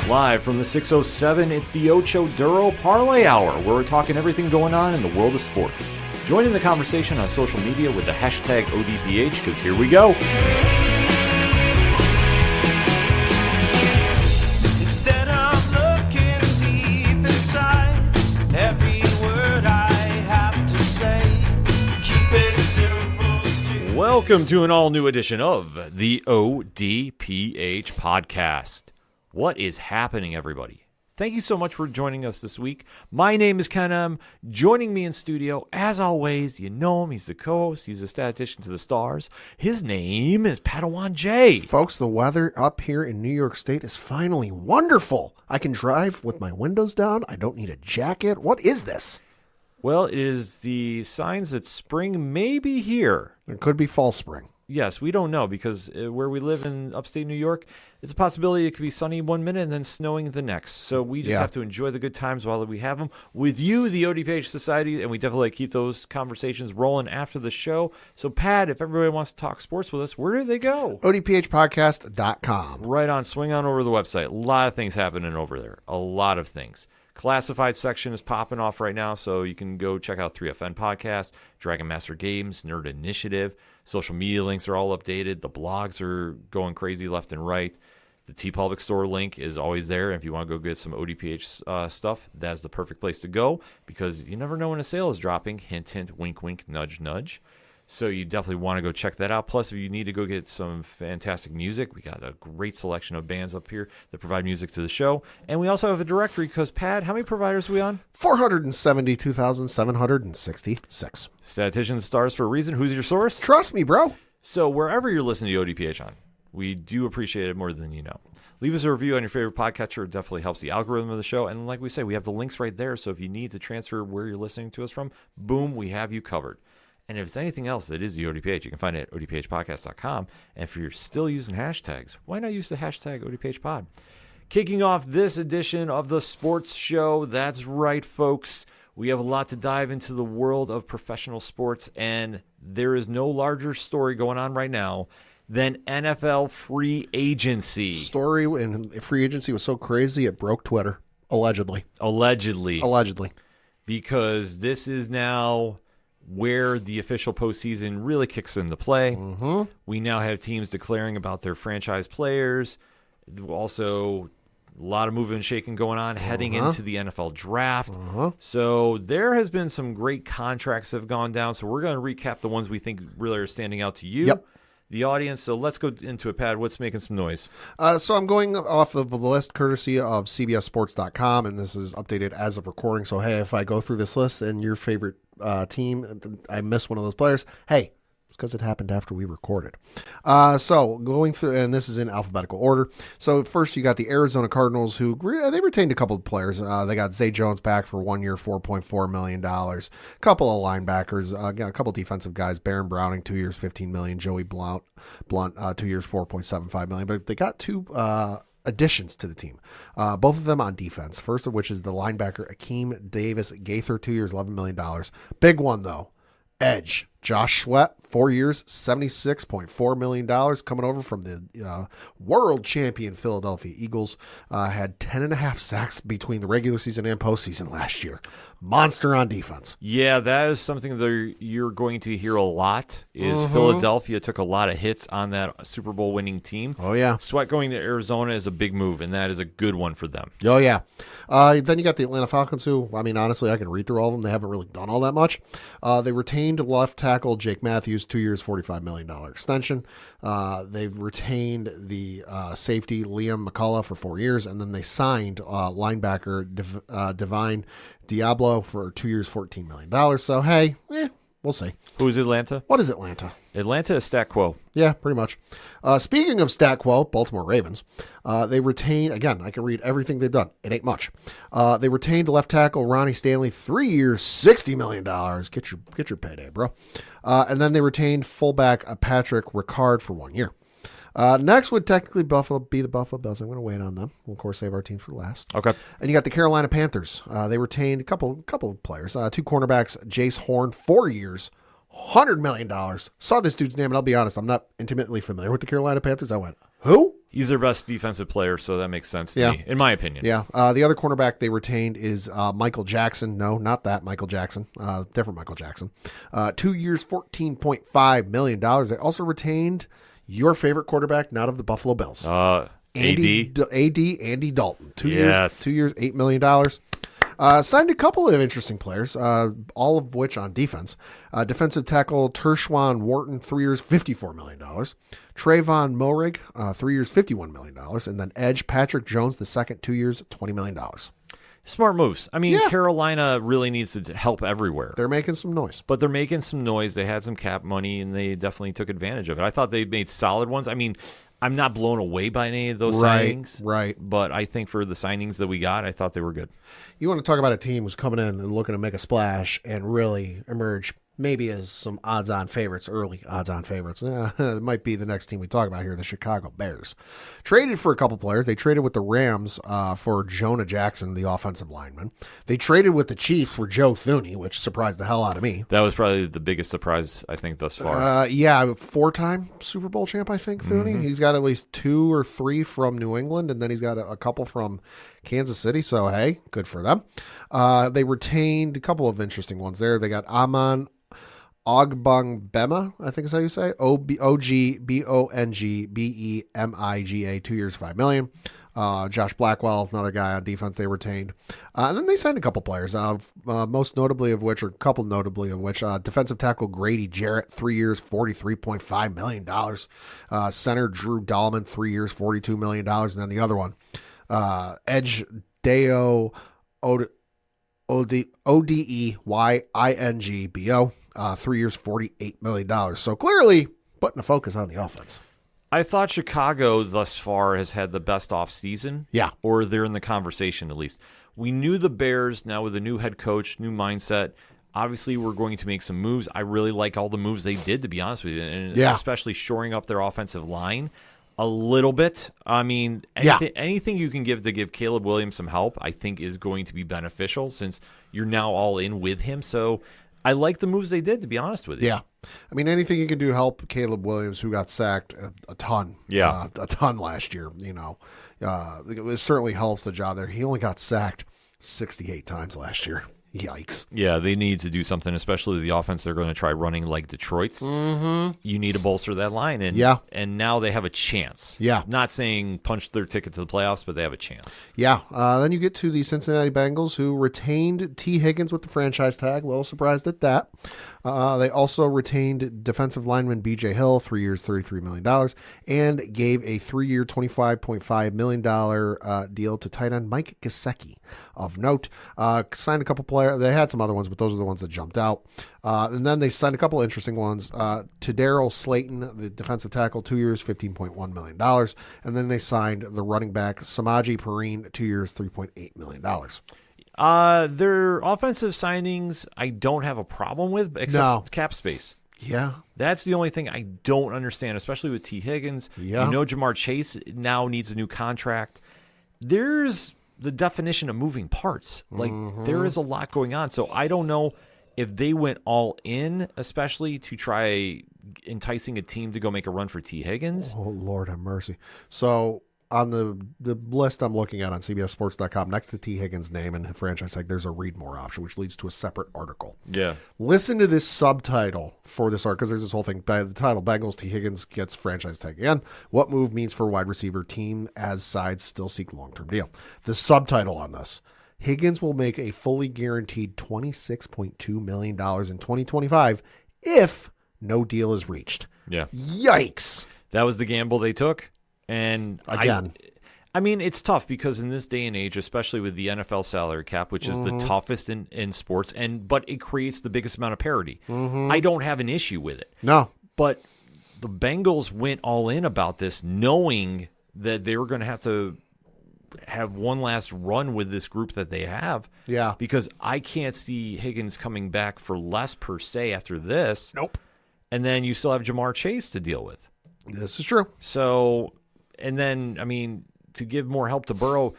Live from the 607, it's the Ocho Duro Parlay Hour, where we're talking everything going on in the world of sports. Join in the conversation on social media with the hashtag ODPH, because here we go. Instead of looking deep inside, every word I have to say, keep it simple. Welcome to an all-new edition of the ODPH podcast. What is happening, everybody? Thank you so much for joining us this week. My name is Ken M. Joining me in studio, as always, you know him. He's the co-host. He's a statistician to the stars. His name is Padawan J. Folks, the weather up here in New York State is finally wonderful. I can drive with my windows down. I don't need a jacket. What is this? Well, it is the signs that spring may be here. It could be fall spring. Yes, we don't know because where we live in upstate New York, it's a possibility it could be sunny one minute and then snowing the next. So we just have to enjoy the good times while we have them with you, the ODPH Society, and we definitely keep those conversations rolling after the show. So, Pat, if everybody wants to talk sports with us, where do they go? ODPHpodcast.com. Right on. Swing on over to the website. A lot of things happening over there. A lot of things. Classified section is popping off right now, so you can go check out 3FN Podcast, Dragon Master Games, Nerd Initiative. Social media links are all updated. The blogs are going crazy left and right. The TeePublic Store link is always there. If you want to go get some ODPH stuff, that's the perfect place to go because you never know when a sale is dropping. Hint, hint, wink, wink, nudge, nudge. So you definitely want to go check that out. Plus, if you need to go get some fantastic music, we got a great selection of bands up here that provide music to the show. And we also have a directory because, Pat, how many providers are we on? 472,766. Statistician stars for a reason. Who's your source? Trust me, bro. So wherever you're listening to ODPH on, we do appreciate it more than you know. Leave us a review on your favorite podcatcher. It definitely helps the algorithm of the show. And like we say, we have the links right there. So if you need to transfer where you're listening to us from, boom, we have you covered. And if it's anything else that is the ODPH, you can find it at odphpodcast.com. And if you're still using hashtags, why not use the hashtag ODPHpod? Kicking off this edition of the sports show, that's right, folks. We have a lot to dive into the world of professional sports, and there is no larger story going on right now than NFL free agency. Story in free agency was so crazy it broke Twitter. Allegedly. Because this is now where the official postseason really kicks into play. Mm-hmm. We now have teams declaring about their franchise players. Also, a lot of moving and shaking going on heading into the NFL draft. So there has been some great contracts that have gone down. So we're going to recap the ones we think really are standing out to you. Yep. The audience. So let's go into it, Pat. What's making some noise? So I'm going off of the list courtesy of CBSSports.com, and this is updated as of recording. So, hey, if I go through this list and your favorite team, I miss one of those players, hey, it's because it happened after we recorded. So going through, and this is in alphabetical order. So first you got the Arizona Cardinals, who they retained a couple of players. They got Zay Jones back for 1 year, $4.4 million. A couple of linebackers, got a couple of defensive guys. Baron Browning, 2 years, $15 million. Joey Blount, 2 years, $4.75 million. But they got two additions to the team, both of them on defense. First of which is the linebacker Akeem Davis Gaither, 2 years, $11 million. Big one though, edge Josh Sweat, 4 years, $76.4 million, coming over from the world champion Philadelphia Eagles. Had 10.5 sacks between the regular season and postseason last year. Monster on defense. Yeah, that is something that you're going to hear a lot, is Philadelphia took a lot of hits on that Super Bowl winning team. Oh, yeah. Sweat going to Arizona is a big move, and that is a good one for them. Oh, yeah. Then you got the Atlanta Falcons, who, I mean, honestly, I can read through all of them. They haven't really done all that much. They retained left tackle Jake Matthews, 2 years, $45 million extension. They've retained the safety Liam McCullough for 4 years, and then they signed linebacker Divine Diablo for 2 years, $14 million. So, hey, we'll see. Who's Atlanta? What is Atlanta? Atlanta is stat quo. Yeah, pretty much. Speaking of stat quo, Baltimore Ravens, they retained, again, I can read everything they've done. It ain't much. They retained left tackle Ronnie Stanley, 3 years, $60 million. Get your payday, bro. And then they retained fullback Patrick Ricard for 1 year. Next would technically be the Buffalo Bills. I'm going to wait on them. We'll, of course, save our team for last. Okay. And you got the Carolina Panthers. They retained a couple of players. Two cornerbacks, Jace Horn, 4 years, $100 million. Saw this dude's name, and I'll be honest, I'm not intimately familiar with the Carolina Panthers. I went, who? He's their best defensive player, so that makes sense to Yeah. me, in my opinion. Yeah. The other cornerback they retained is Michael Jackson. No, not that Michael Jackson. Different Michael Jackson. 2 years, $14.5 million. They also retained your favorite quarterback, not of the Buffalo Bills. AD? Andy Dalton. 2 Yes. years, $8 million. Signed a couple of interesting players, all of which on defense. Defensive tackle Tershawn Wharton, 3 years, $54 million. Trayvon Moehrig, 3 years, $51 million. And then edge Patrick Jones, the second, 2 years, $20 million. Smart moves. I mean, Yeah. Carolina really needs to help everywhere. They're making some noise. But they're making some noise. They had some cap money, and they definitely took advantage of it. I thought they made solid ones. I mean, I'm not blown away by any of those signings. Right. But I think for the signings that we got, I thought they were good. You want to talk about a team who's coming in and looking to make a splash and really emerge maybe as some odds-on favorites, early odds-on favorites. It might be the next team we talk about here, the Chicago Bears. Traded for a couple players. They traded with the Rams for Jonah Jackson, the offensive lineman. They traded with the Chiefs for Joe Thuney, which surprised the hell out of me. That was probably the biggest surprise, I think, thus far. Yeah, four-time Super Bowl champ, I think, Thuney. He's got at least 2 or 3 from New England, and then he's got a couple from Kansas City, so hey, good for them. They retained a couple of interesting ones there. They got Amon Ogbongbema, I think is how you say, Ogbongbemiga, 2 years, $5 million. Josh Blackwell, another guy on defense they retained. And then they signed a couple players, most notably of which, defensive tackle Grady Jarrett, 3 years, $43.5 million. Center Drew Dahlman, 3 years, $42 million. And then the other one, edge Deo Odeyingbo, 3 years, $48 million. So clearly putting a focus on the offense. I thought Chicago thus far has had the best offseason. Yeah. Or they're in the conversation at least. We knew the Bears now with a new head coach, new mindset. Obviously, we're going to make some moves. I really like all the moves they did, to be honest with you, and especially shoring up their offensive line a little bit. I mean, anything you can give to give Caleb Williams some help, I think is going to be beneficial since you're now all in with him. So I like the moves they did, to be honest with you. Yeah. I mean, anything you can do to help Caleb Williams, who got sacked a ton. Yeah. A ton last year, it certainly helps the job there. He only got sacked 68 times last year. Yikes. Yeah, they need to do something, especially the offense they're going to try running like Detroit's. Mm-hmm. You need to bolster that line. And now they have a chance. Yeah. Not saying punch their ticket to the playoffs, but they have a chance. Yeah. Then you get to the Cincinnati Bengals, who retained T. Higgins with the franchise tag. A little surprised at that. They also retained defensive lineman B.J. Hill, 3 years, $33 million, and gave a 3-year, $25.5 million deal to tight end Mike Gesicki. Of note, signed a couple players. They had some other ones, but those are the ones that jumped out. And then they signed a couple of interesting ones. To Daryl Slayton, the defensive tackle, 2 years, $15.1 million. And then they signed the running back Samaje Perine, 2 years, $3.8 million. Their offensive signings, I don't have a problem with, except cap space. Yeah. That's the only thing I don't understand, especially with T. Higgins. Yeah. Jamar Chase now needs a new contract. There's the definition of moving parts. Like, there is a lot going on. So I don't know if they went all in, especially to try enticing a team to go make a run for T. Higgins. Oh, Lord have mercy. So on the list I'm looking at on CBSSports.com, next to T. Higgins' name and franchise tag, there's a read more option, which leads to a separate article. Yeah. Listen to this subtitle for this article, because there's this whole thing. By the title, Bengals, T. Higgins gets franchise tag again. What move means for wide receiver team as sides still seek long-term deal. The subtitle on this: Higgins will make a fully guaranteed $26.2 million in 2025 if no deal is reached. Yeah. Yikes. That was the gamble they took. And again, I mean, it's tough because in this day and age, especially with the NFL salary cap, which is the toughest in sports, but it creates the biggest amount of parity. I don't have an issue with it. No. But the Bengals went all in about this, knowing that they were going to have one last run with this group that they have. Yeah. Because I can't see Higgins coming back for less per se after this. Nope. And then you still have Jamar Chase to deal with. This is true. So, and then, I mean, to give more help to Burrow,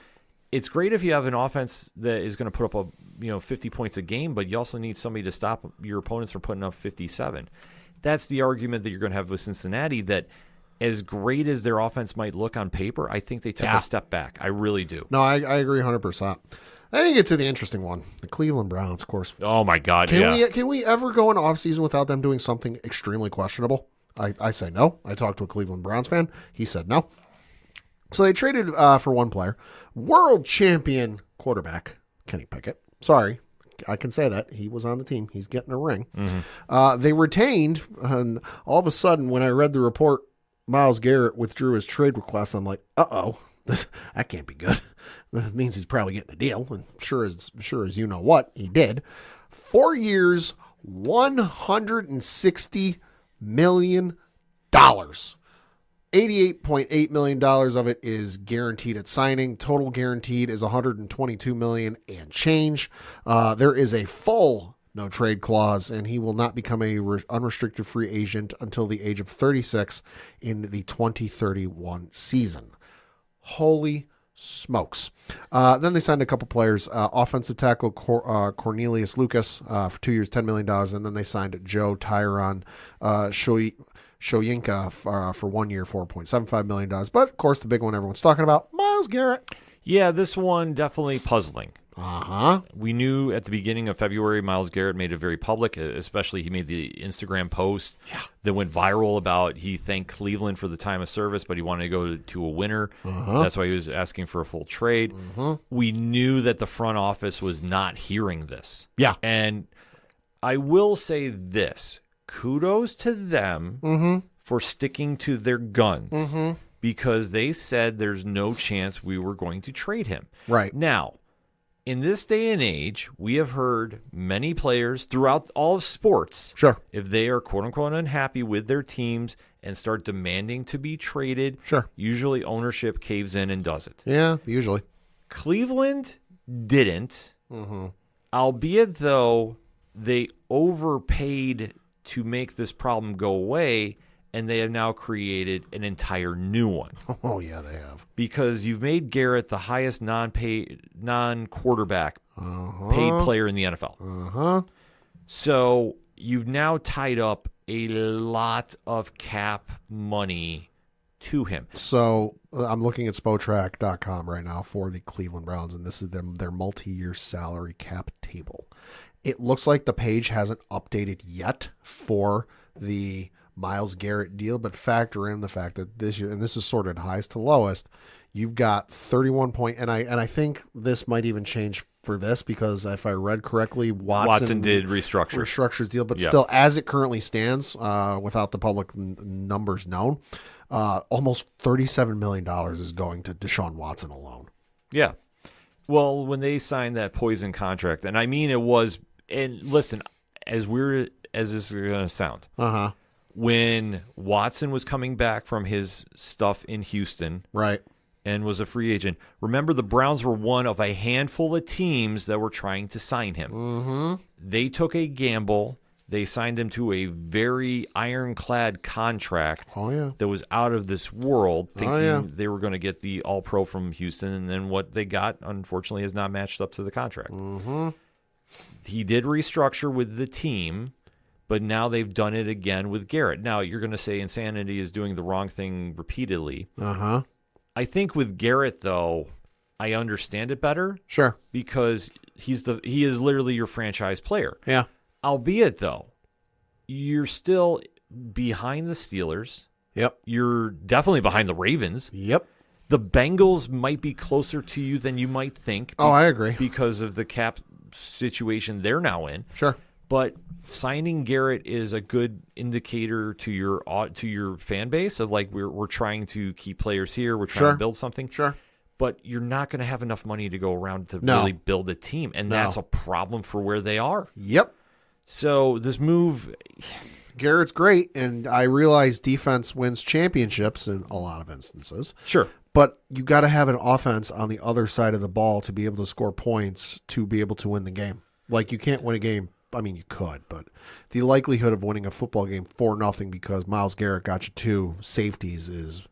it's great if you have an offense that is going to put up 50 points a game, but you also need somebody to stop your opponents from putting up 57. That's the argument that you're going to have with Cincinnati, that as great as their offense might look on paper, I think they took a step back. I really do. No, I agree 100%. Then you get to the interesting one, the Cleveland Browns, of course. Oh, my God, Can we ever go into offseason without them doing something extremely questionable? I say no. I talked to a Cleveland Browns fan. He said no. So they traded for one player, world champion quarterback, Kenny Pickett. Sorry, I can say that. He was on the team. He's getting a ring. They retained, and all of a sudden, when I read the report, Myles Garrett withdrew his trade request. I'm like, uh-oh, that can't be good. That means he's probably getting a deal. And sure as you know what, he did. 4 years, $160 million. $88.8 million of it is guaranteed at signing. Total guaranteed is $122 million and change. There is a full no trade clause, and he will not become a unrestricted free agent until the age of 36 in the 2031 season. Holy smokes. Then they signed a couple players. Offensive tackle Cornelius Lucas for 2 years, $10 million, and then they signed Joe Tyron Shoyinka for 1 year, $4.75 million. But, of course, the big one everyone's talking about, Myles Garrett. Yeah, this one definitely puzzling. Uh-huh. We knew at the beginning of February, Myles Garrett made it very public, especially he made the Instagram post that went viral about he thanked Cleveland for the time of service, but he wanted to go to a winner. That's why he was asking for a full trade. We knew that the front office was not hearing this. Yeah. And I will say this. Kudos to them for sticking to their guns because they said there's no chance we were going to trade him. Right. Now, in this day and age, we have heard many players throughout all of sports, Sure. if they are quote-unquote unhappy with their teams and start demanding to be traded, Sure. usually ownership caves in and does it. Yeah, usually. Cleveland didn't, albeit though they overpaid to make this problem go away, and they have now created an entire new one. Oh, yeah, they have. Because you've made Garrett the highest non-quarterback paid player in the NFL. So you've now tied up a lot of cap money to him. So I'm looking at Spotrac.com right now for the Cleveland Browns, and this is their multi-year salary cap table. It looks like the page hasn't updated yet for the Myles Garrett deal, but factor in the fact that this year, and this is sorted highest to lowest, you've got 31 point, and I think this might even change for this because if I read correctly, Watson did restructure his deal, but still, as it currently stands, without the public numbers known, almost $37 million is going to Deshaun Watson alone. Yeah. Well, when they signed that poison contract, and I mean it was, and listen, as weird as this is going to sound, when Watson was coming back from his stuff in Houston, right, and was a free agent, remember the Browns were one of a handful of teams that were trying to sign him. They took a gamble. They signed him to a very ironclad contract that was out of this world, thinking they were going to get the All-Pro from Houston, and then what they got, unfortunately, has not matched up to the contract. He did restructure with the team, but now they've done it again with Garrett. Now, you're going to say insanity is doing the wrong thing repeatedly. I think with Garrett, though, I understand it better. Sure. Because he is literally your franchise player. Yeah. Albeit, though, you're still behind the Steelers. Yep. You're definitely behind the Ravens. Yep. The Bengals might be closer to you than you might think. Oh, I agree. Because of the cap situation they're now in. Sure. But signing Garrett is a good indicator to your fan base of like we're trying to keep players here. We're trying to build something. Sure. But you're not going to have enough money to go around to really build a team. And that's a problem for where they are. Yep. So this move, Garrett's great, and I realize defense wins championships in a lot of instances. Sure. But you got to have an offense on the other side of the ball to be able to score points to be able to win the game. Like, you can't win a game. I mean, you could, but the likelihood of winning a football game 4-0 because Myles Garrett got you 2 safeties is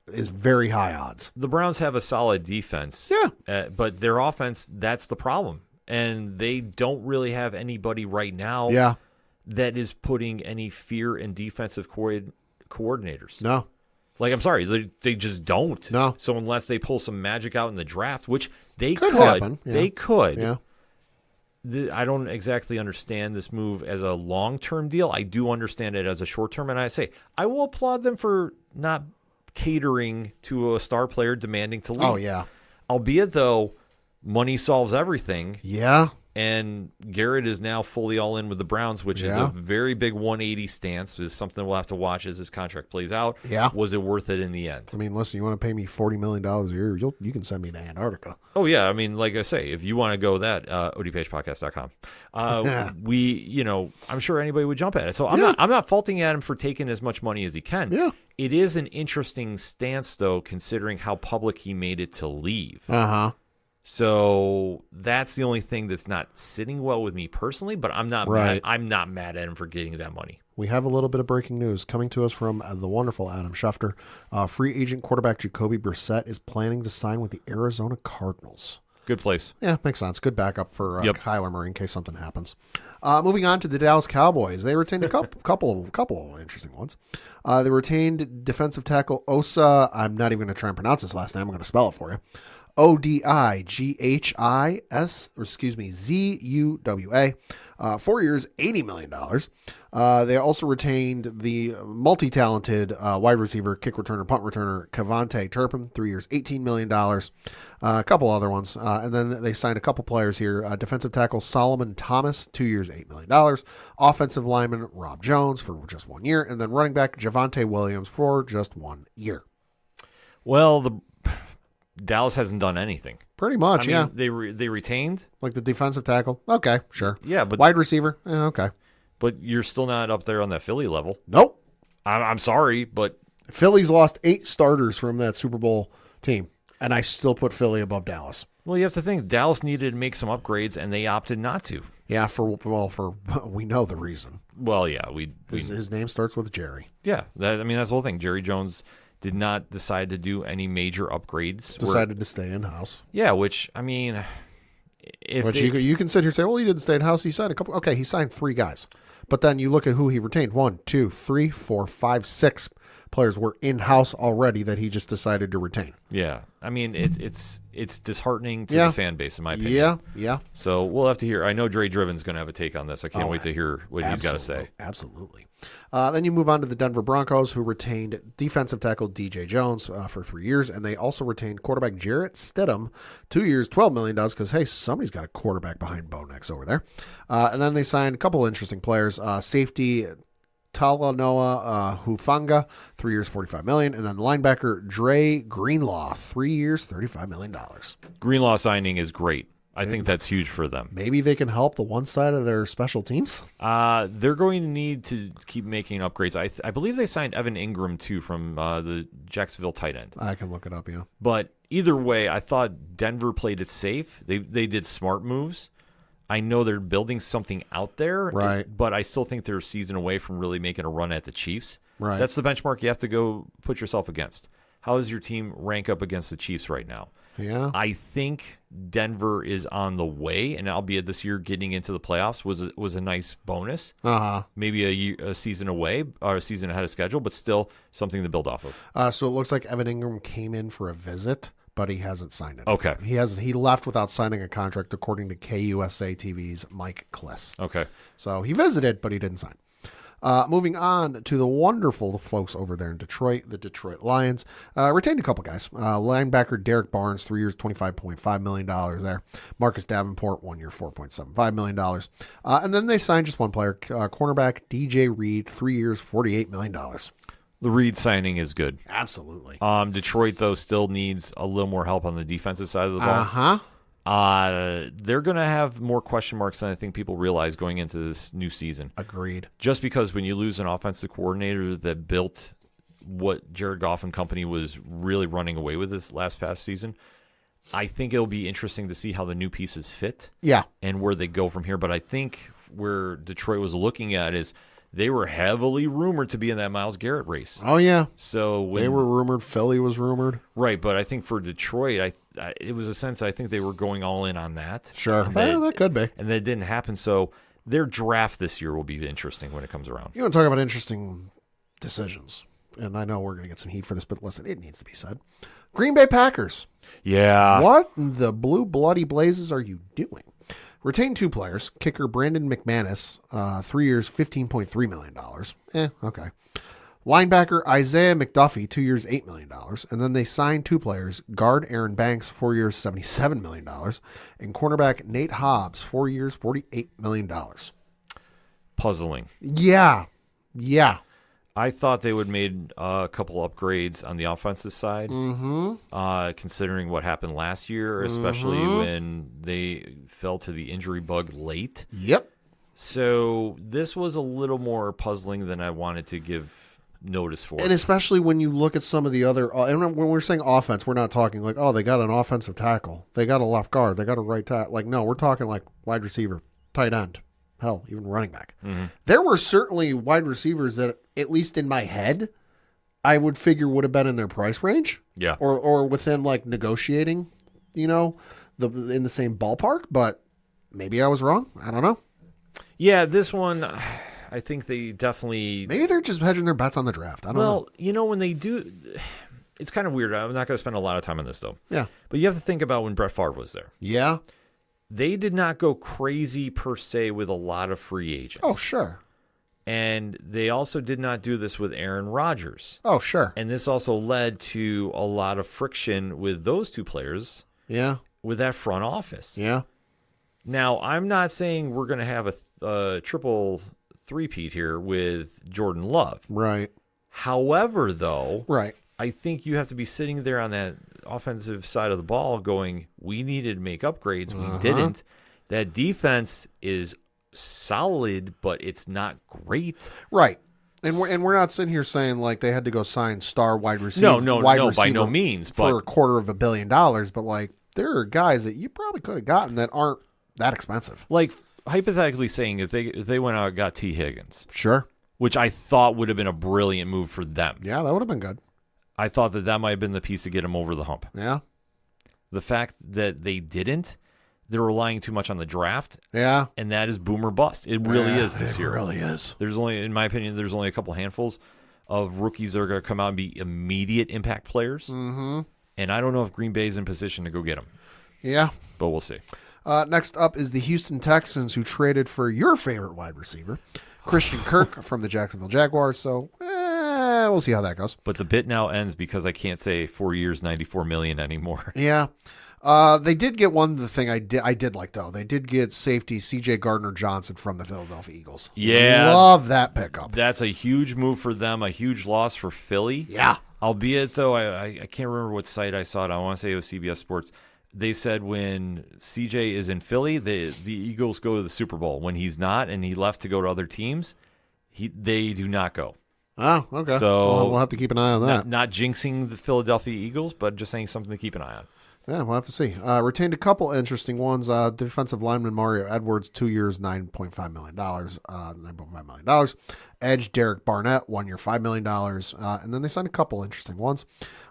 very high odds. The Browns have a solid defense. Yeah. But their offense, that's the problem. And they don't really have anybody right now that is putting any fear in defensive coordinators. No. Like, I'm sorry, they just don't. No. So unless they pull some magic out in the draft, which they Could happen, yeah. they could. Yeah. I don't exactly understand this move as a long-term deal. I do understand it as a short-term, and I say I will applaud them for not catering to a star player demanding to leave. Oh, yeah. Albeit, though, money solves everything. Yeah. And Garrett is now fully all in with the Browns, which is a very big 180 stance. Is something we'll have to watch as his contract plays out. Yeah. Was it worth it in the end? I mean, listen, you want to pay me $40 million a year, you can send me to Antarctica. Oh, yeah. I mean, like I say, if you want to go that, ODPHpodcast.com. I'm sure anybody would jump at it. So I'm not faulting Adam for taking as much money as he can. Yeah. It is an interesting stance, though, considering how public he made it to leave. Uh-huh. So that's the only thing that's not sitting well with me personally, but I'm not mad. I'm not mad at him for getting that money. We have a little bit of breaking news coming to us from the wonderful Adam Schefter. Free agent quarterback Jacoby Brissett is planning to sign with the Arizona Cardinals. Good place. Yeah, makes sense. Good backup for Kyler Murray in case something happens. Moving on to the Dallas Cowboys. They retained a couple of interesting ones. They retained defensive tackle Osa. I'm not even going to try and pronounce his last name. I'm going to spell it for you. Zuwa. 4 years, $80 million. They also retained the multi-talented wide receiver, kick returner, punt returner, Cavante Turpin, 3 years, $18 million. A couple other ones. And then they signed a couple players here. Defensive tackle Solomon Thomas, 2 years, $8 million. Offensive lineman Rob Jones for just 1 year. And then running back Javonte Williams for just 1 year. Well, Dallas hasn't done anything. Pretty much, I mean, they retained. Like the defensive tackle? Okay, sure. Yeah, but wide receiver? Okay. But you're still not up there on that Philly level. Nope. I'm sorry, but Philly's lost 8 starters from that Super Bowl team, and I still put Philly above Dallas. Well, you have to think Dallas needed to make some upgrades, and they opted not to. Yeah, for we know the reason. Well, yeah, his name starts with Jerry. Yeah, that's the whole thing. Jerry Jones did not decide to do any major upgrades. Decided to stay in-house. Yeah, which, I mean, you can sit here and say, well, he didn't stay in-house. He signed a couple. Okay, he signed 3 guys. But then you look at who he retained. 1, 2, 3, 4, 5, 6 players were in-house already that he just decided to retain. Yeah. I mean, it's disheartening to the fan base, in my opinion. Yeah. So we'll have to hear. I know Dre Driven's going to have a take on this. I can't wait to hear what he's got to say. Absolutely. Then you move on to the Denver Broncos, who retained defensive tackle DJ Jones for 3 years, and they also retained quarterback Jarrett Stidham, 2 years, $12 million, because, hey, somebody's got a quarterback behind Bo Nix over there. And then they signed a couple of interesting players. Safety Talanoa Hufanga, 3 years, $45 million, and then linebacker Dre Greenlaw, 3 years, $35 million. Greenlaw signing is great. I think that's huge for them. Maybe they can help the one side of their special teams. They're going to need to keep making upgrades. I believe they signed Evan Ingram, too, from the Jacksonville tight end. I can look it up, yeah. But either way, I thought Denver played it safe. They did smart moves. I know they're building something out there, right? But I still think they're a season away from really making a run at the Chiefs. Right. That's the benchmark you have to go put yourself against. How does your team rank up against the Chiefs right now? Yeah. I think Denver is on the way, and albeit this year getting into the playoffs was a nice bonus. Maybe a season away or a season ahead of schedule, but still something to build off of. So it looks like Evan Ingram came in for a visit, but he hasn't signed it. Okay. He left without signing a contract, according to KUSA TV's Mike Kliss. Okay. So he visited, but he didn't sign. Moving on to the wonderful folks over there in Detroit, the Detroit Lions, retained a couple guys. Linebacker Derek Barnes, 3 years, $25.5 million there. Marcus Davenport, 1 year, $4.75 million. And then they signed just one player, cornerback DJ Reed, 3 years, $48 million. The Reed signing is good. Absolutely. Detroit, though, still needs a little more help on the defensive side of the ball. Uh-huh. They're going to have more question marks than I think people realize going into this new season. Agreed. Just because when you lose an offensive coordinator that built what Jared Goff and company was really running away with this past season, I think it'll be interesting to see how the new pieces fit. Yeah. And where they go from here. But I think where Detroit was looking at is they were heavily rumored to be in that Myles Garrett race. Oh, yeah. So they were rumored. Philly was rumored. Right, but I think for Detroit, it was a sense I think they were going all in on that. Sure. That could be. And that didn't happen. So their draft this year will be interesting when it comes around. You want to talk about interesting decisions. and I know we're going to get some heat for this, but listen, it needs to be said. Green Bay Packers. Yeah. What in the blue bloody blazes are you doing? Retain 2 players. Kicker Brandon McManus, 3 years, $15.3 million. Okay. Linebacker Isaiah McDuffie, 2 years, $8 million. And then they signed 2 players. Guard Aaron Banks, 4 years, $77 million. And cornerback Nate Hobbs, 4 years, $48 million. Puzzling. Yeah. I thought they would have made a couple upgrades on the offensive side, considering what happened last year, especially when they fell to the injury bug late. Yep. So this was a little more puzzling than I wanted to give notice for. And especially when you look at some of the other, and when we're saying offense, we're not talking like, oh, they got an offensive tackle, they got a left guard, they got a right tackle. Like, no, we're talking like wide receiver, tight end, hell, even running back. There were certainly wide receivers that, at least in my head, I would figure would have been in their price range. Yeah. Or within like negotiating, in the same ballpark, but maybe I was wrong. I don't know. Yeah, this one, I think they definitely... Maybe they're just hedging their bets on the draft. I don't know. When they do... It's kind of weird. I'm not going to spend a lot of time on this, though. Yeah. But you have to think about when Brett Favre was there. Yeah. They did not go crazy, per se, with a lot of free agents. Oh, sure. And they also did not do this with Aaron Rodgers. Oh, sure. And this also led to a lot of friction with those 2 players. Yeah. With that front office. Yeah. Now, I'm not saying we're going to have a triple three-peat here with Jordan Love. Right. However, though, right. I think you have to be sitting there on that offensive side of the ball going, we needed to make upgrades. We didn't. That defense is solid, but it's not great. Right. And we're not sitting here saying like they had to go sign star wide receiver. No, by no means. For $250 million, but like there are guys that you probably could have gotten that aren't that expensive. Like hypothetically saying, if they went out and got T. Higgins, sure, which I thought would have been a brilliant move for them. Yeah, that would have been good. I thought that might have been the piece to get him over the hump. Yeah. The fact that they didn't, they're relying too much on the draft. Yeah. And that is boom or bust. It really is this year. It really is. There's only, in my opinion, there's only a couple handfuls of rookies that are going to come out and be immediate impact players. Mm-hmm. And I don't know if Green Bay's in position to go get them. Yeah. But we'll see. Next up is the Houston Texans, who traded for your favorite wide receiver, Christian Kirk from the Jacksonville Jaguars. So we'll see how that goes. But the bit now ends because I can't say 4 years, $94 million anymore. Yeah. They did get the thing I did like, though. They did get safety C.J. Gardner-Johnson from the Philadelphia Eagles. Yeah. Love that pickup. That's a huge move for them, a huge loss for Philly. Yeah. Albeit, though, I can't remember what site I saw it. I want to say it was CBS Sports. They said when CJ is in Philly, the Eagles go to the Super Bowl. When he's not and he left to go to other teams, they do not go. Oh, okay. So we'll have to keep an eye on that. Not jinxing the Philadelphia Eagles, but just saying something to keep an eye on. Yeah, we'll have to see. Retained a couple interesting ones. Defensive lineman Mario Edwards, 2 years, $9.5 million. $9.5 million. Edge Derek Barnett, 1 year, $5 million. And then they signed a couple interesting ones.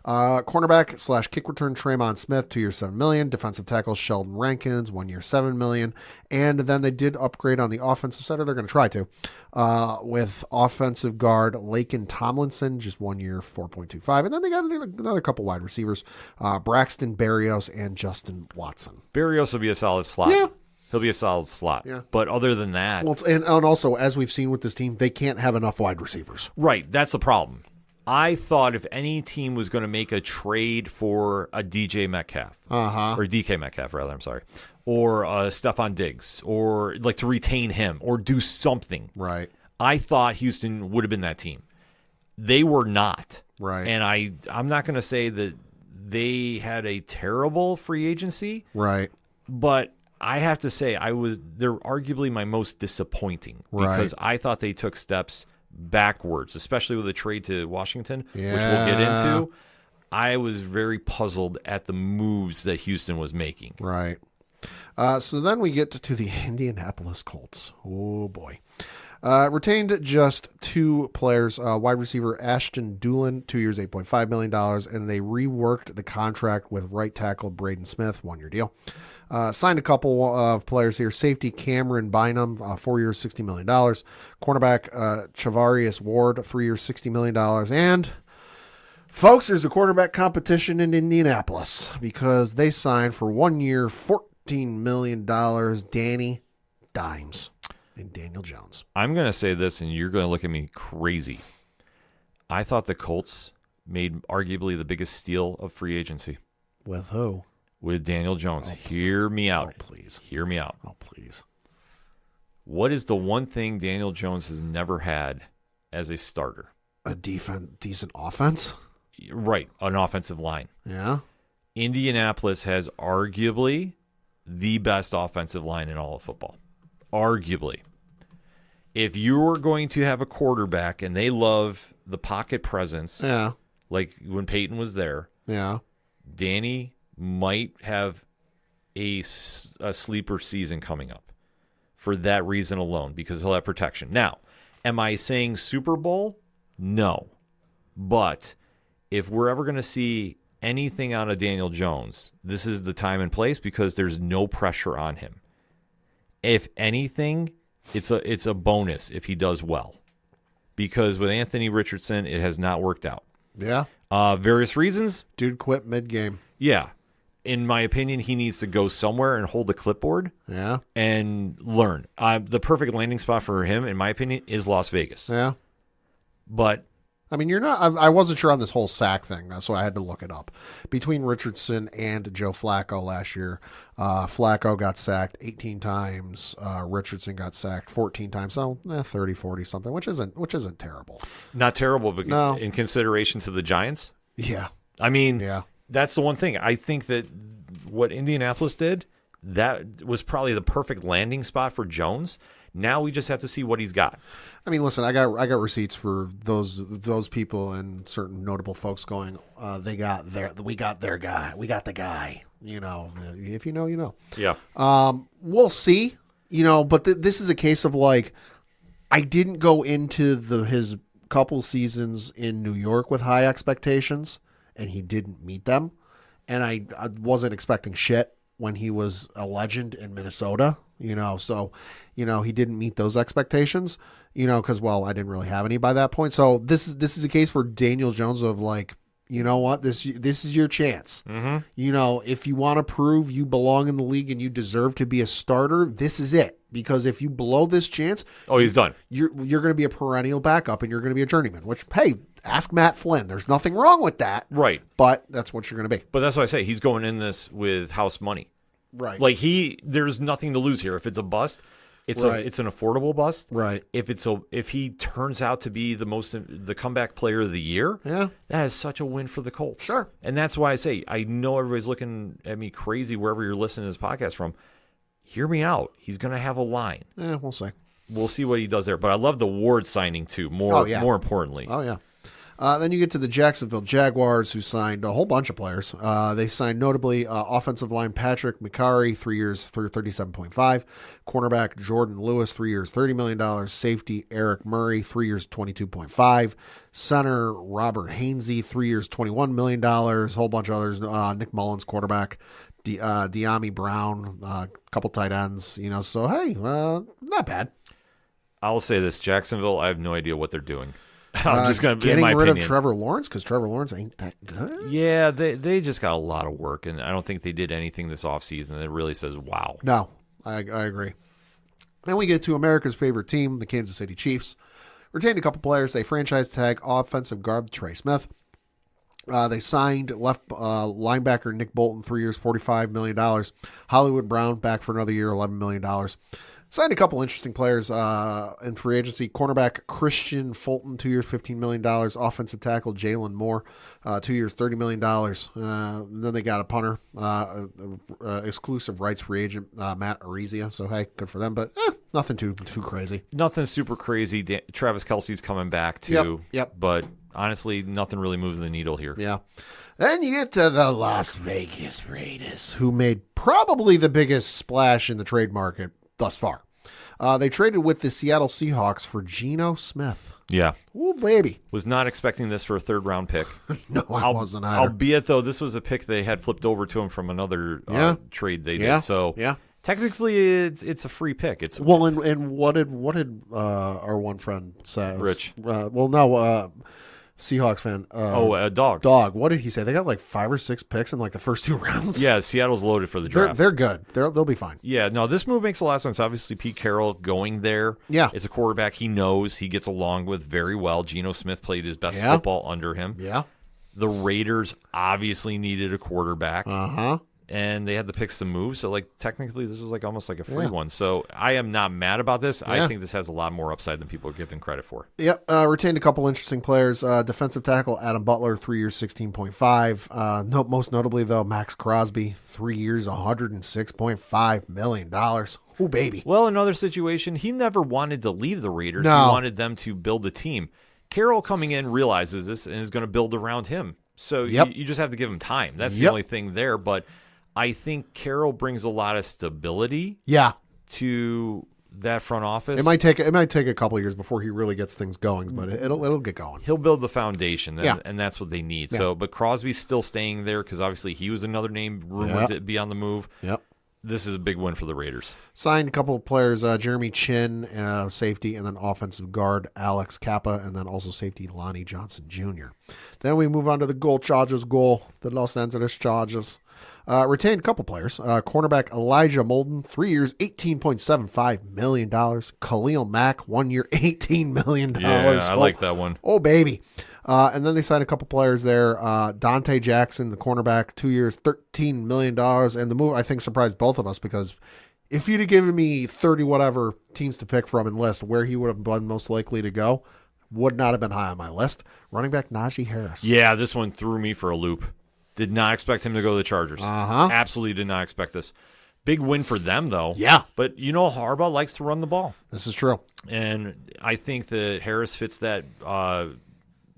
Cornerback / kick return Traymon Smith, 2 years, $7 million. Defensive tackle Sheldon Rankins, 1 year, $7 million. And then they did upgrade on the offensive side, or they're going to try to, with offensive guard Laken Tomlinson, just 1 year, $4.25. And then they got another couple wide receivers, Braxton Berrios and Justin Watson. Berrios will be a solid slot. Yeah. He'll be a solid slot. Yeah. But other than that. Well, and also, as we've seen with this team, they can't have enough wide receivers. Right. That's the problem. I thought if any team was going to make a trade for a DJ Metcalf, or DK Metcalf, rather, I'm sorry, or Stephon Diggs, or like to retain him or do something. Right. I thought Houston would have been that team. They were not. Right. And I'm not going to say that they had a terrible free agency. Right. But I have to say they're arguably my most disappointing because I thought they took steps backwards, especially with the trade to Washington, which we'll get into. I was very puzzled at the moves that Houston was making. Right. So then we get to the Indianapolis Colts. Oh, boy. Retained just 2 players, wide receiver Ashton Doolin, 2 years, $8.5 million, and they reworked the contract with right tackle Braden Smith, 1-year deal. Signed a couple of players here. Safety Cameron Bynum, 4 years, $60 million. Cornerback Chavarius Ward, 3 years, $60 million. And, folks, there's a quarterback competition in Indianapolis because they signed for 1 year, $14 million, Danny Dimes and Daniel Jones. I'm going to say this, and you're going to look at me crazy. I thought the Colts made arguably the biggest steal of free agency. With who? With Daniel Jones. Hear me out. Oh, please. Hear me out. Oh, please. What is the one thing Daniel Jones has never had as a starter? A decent offense? Right, an offensive line. Yeah. Indianapolis has arguably the best offensive line in all of football. Arguably. If you're going to have a quarterback and they love the pocket presence, Yeah. like when Peyton was there, Yeah. Danny might have a sleeper season coming up for that reason alone, because he'll have protection. Now, am I saying Super Bowl? No. But if we're ever going to see anything out of Daniel Jones, this is the time and place because there's no pressure on him. If anything, it's a bonus if he does well. Because with Anthony Richardson, it has not worked out. Yeah. Various reasons. Dude quit mid-game. Yeah. In my opinion, he needs to go somewhere and hold a clipboard Yeah. and learn. The perfect landing spot for him, in my opinion, is Las Vegas. Yeah. But I mean, you're not. I wasn't sure on this whole sack thing, so I had to look it up. Between Richardson and Joe Flacco last year, Flacco got sacked 18 times. Richardson got sacked 14 times. So 30, 40 something, which isn't terrible. not terrible, but No. in consideration to the Giants. Yeah. I mean, Yeah. that's the one thing. I think that what Indianapolis did, that was probably the perfect landing spot for Jones. Now we just have to see what he's got. I mean, listen, I got receipts for those people and certain notable folks going, we got their guy. We got the guy. You know, if you know, you know. Yeah. We'll see. You know, but this is a case of like, I didn't go into his couple seasons in New York with high expectations, and he didn't meet them. And I wasn't expecting shit when he was a legend in Minnesota, you know, so, you know, he didn't meet those expectations, you know, because, well, I didn't really have any by that point. So this is a case where Daniel Jones of like, you know what, this is your chance. Mm-hmm. You know, if you want to prove you belong in the league and you deserve to be a starter, this is it. Because if you blow this chance, Oh, he's done. you're going to be a perennial backup and you're going to be a journeyman, which, hey, ask Matt Flynn. There's nothing wrong with that. Right. But that's what you're going to be. But that's why I say he's going in this with house money. Right. Like there's nothing to lose here. If it's a bust, it's Right. it's an affordable bust. Right. If he turns out to be the comeback player of the year, Yeah. that is such a win for the Colts. Sure. And that's why I say I know everybody's looking at me crazy wherever you're listening to this podcast from. Hear me out. He's going to have a line. Yeah, we'll see. We'll see what he does there. But I love the Ward signing too. More importantly. Oh, yeah. Then you get to the Jacksonville Jaguars, who signed a whole bunch of players. They signed notably offensive line Patrick McCarry, 3 years for $37.5. Cornerback Jordan Lewis, 3 years, $30 million. Safety Eric Murray, 3 years, $22.5. Center Robert Hainsey, 3 years, $21 million. A whole bunch of others. Nick Mullins, quarterback. De'Ami Brown, a couple tight ends. You know, so hey, not bad. I'll say this: Jacksonville. I have no idea what they're doing. I'm just going to getting in my rid opinion. of Trevor Lawrence because Trevor Lawrence ain't that good. Yeah, they just got a lot of work, and I don't think they did anything this offseason that really says wow. No, I agree. Then we get to America's favorite team, the Kansas City Chiefs. Retained a couple players. They franchise tag offensive guard Trey Smith. They signed left linebacker Nick Bolton, 3 years, $45 million. Hollywood Brown back for another year, $11 million. Signed a couple interesting players in free agency. Cornerback Christian Fulton, 2 years, $15 million. Offensive tackle Jalen Moore, 2 years, $30 million. Then they got a punter, exclusive rights free agent, Matt Arezia. So, hey, good for them, but nothing too crazy. Nothing super crazy. Travis Kelce's coming back too. Yep. But honestly, nothing really moves the needle here. Yeah. Then you get to the Las Vegas Raiders, who made probably the biggest splash in the trade market thus far. They traded with the Seattle Seahawks for Geno Smith. Yeah. Ooh, baby. Was not expecting this for a third-round pick. No, I wasn't either. Albeit, though, this was a pick they had flipped over to him from another trade they did. So technically, it's a free pick. It's well, and what did our one friend say? Rich. Seahawks fan. a dog. Dog. What did he say? They got like 5 or 6 picks in like the first 2 rounds. Yeah, Seattle's loaded for the draft. They're good. They'll be fine. Yeah, no, this move makes a lot of sense. Obviously, Pete Carroll going there. Yeah. It's a quarterback he knows, he gets along with very well. Geno Smith played his best football under him. Yeah. The Raiders obviously needed a quarterback. Uh-huh. And they had the picks to move, so like technically this was like almost like a free one. So I am not mad about this. I think this has a lot more upside than people are giving credit for. Yep, retained a couple interesting players. Defensive tackle Adam Butler, 3 years, 16.5. Most notably though, Max Crosby, 3 years, $106.5 million. Oh baby. Well, another situation, he never wanted to leave the Raiders. No. He wanted them to build a team. Carroll coming in realizes this and is going to build around him. So you just have to give him time. That's the only thing there, but I think Carroll brings a lot of stability to that front office. It might take a couple of years before he really gets things going, but it'll get going. He'll build the foundation, and that's what they need. So, but Crosby's still staying there because obviously he was another name rumored to be on the move. Yep. This is a big win for the Raiders. Signed a couple of players, Jeremy Chin, safety, and then offensive guard Alex Kappa, and then also safety Lonnie Johnson Jr. Then we move on to the the Los Angeles Chargers. Retained a couple players. Cornerback Elijah Molden, 3 years, $18.75 million. Khalil Mack, 1 year, $18 million. Yeah, I like that one. Oh, baby. And then they signed a couple players there. Dante Jackson, the cornerback, 2 years, $13 million. And the move, I think, surprised both of us because if you'd have given me 30 whatever teams to pick from and list where he would have been most likely to go, would not have been high on my list. Running back Najee Harris. Yeah, this one threw me for a loop. Did not expect him to go to the Chargers. Absolutely did not expect this. Big win for them, though. Yeah. But Harbaugh likes to run the ball. This is true. And I think that Harris fits that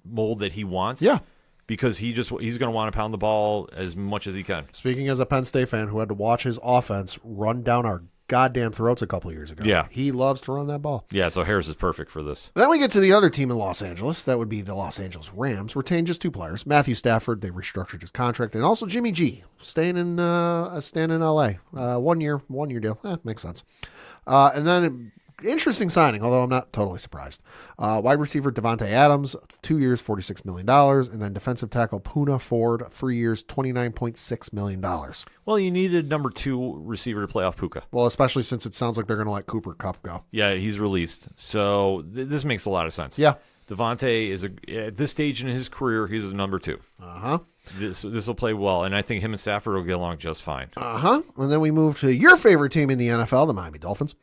mold that he wants. Yeah. Because he's going to want to pound the ball as much as he can. Speaking as a Penn State fan who had to watch his offense run down our goddamn throats a couple of years ago. Yeah. He loves to run that ball. Yeah, so Harris is perfect for this. Then we get to the other team in Los Angeles. That would be the Los Angeles Rams. Retained just 2 players. Matthew Stafford, they restructured his contract. And also Jimmy G, staying in L.A. 1 year deal. Makes sense. And then interesting signing, although I'm not totally surprised. Wide receiver Devontae Adams, 2 years, $46 million. And then defensive tackle Poona Ford, 3 years, $29.6 million. Well, you needed number 2 receiver to play off Puka. Well, especially since it sounds like they're going to let Cooper Kupp go. Yeah, he's released. So this makes a lot of sense. Yeah. Devontae is at this stage in his career, he's a number 2. This will play well, and I think him and Stafford will get along just fine. And then we move to your favorite team in the NFL, the Miami Dolphins.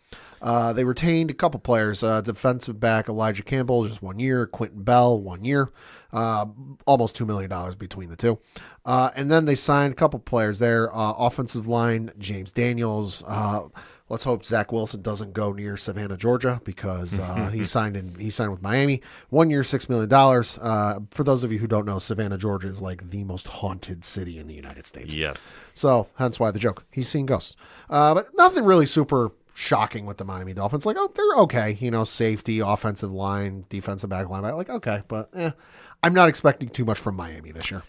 They retained a couple players. Defensive back Elijah Campbell, just 1 year. Quentin Bell, 1 year. Almost $2 million between the two. And then they signed a couple players there. Offensive line, James Daniels. Let's hope Zach Wilson doesn't go near Savannah, Georgia, because he signed with Miami. 1 year, $6 million. For those of you who don't know, Savannah, Georgia is like the most haunted city in the United States. Yes. So hence why the joke. He's seen ghosts. But nothing really super shocking with the Miami Dolphins. Like, oh, they're okay. Safety, offensive line, defensive back line. Like, okay, but I'm not expecting too much from Miami this year.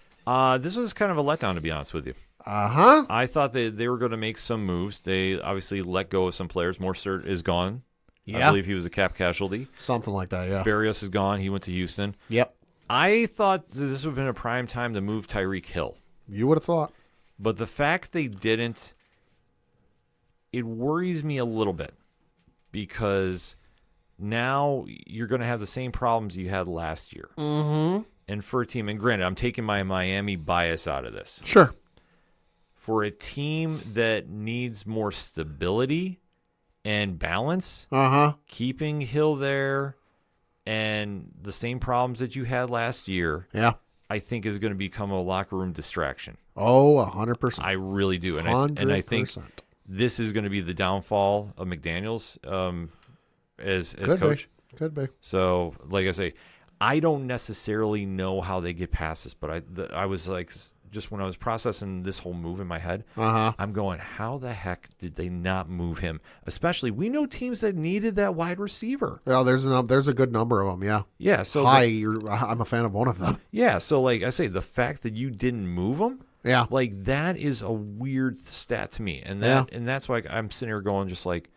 This was kind of a letdown, to be honest with you. I thought they were going to make some moves. They obviously let go of some players. Morstert is gone. Yeah. I believe he was a cap casualty. Something like that, yeah. Berrios is gone. He went to Houston. Yep. I thought that this would have been a prime time to move Tyreek Hill. You would have thought. But the fact they didn't, it worries me a little bit because now you're going to have the same problems you had last year. Mm-hmm. And for a team, and granted, I'm taking my Miami bias out of this. Sure. For a team that needs more stability and balance, keeping Hill there and the same problems that you had last year, I think is going to become a locker room distraction. Oh, 100%. I really do. And I think this is going to be the downfall of McDaniels as coach. Could be. So, like I say, I don't necessarily know how they get past this, but I was like just when I was processing this whole move in my head, I'm going, how the heck did they not move him? Especially, we know teams that needed that wide receiver. Well, there's a good number of them, yeah. Yeah, so I'm a fan of one of them. yeah, so like I say, the fact that you didn't move him, Yeah. like that is a weird stat to me, and that's why I'm sitting here going, just like,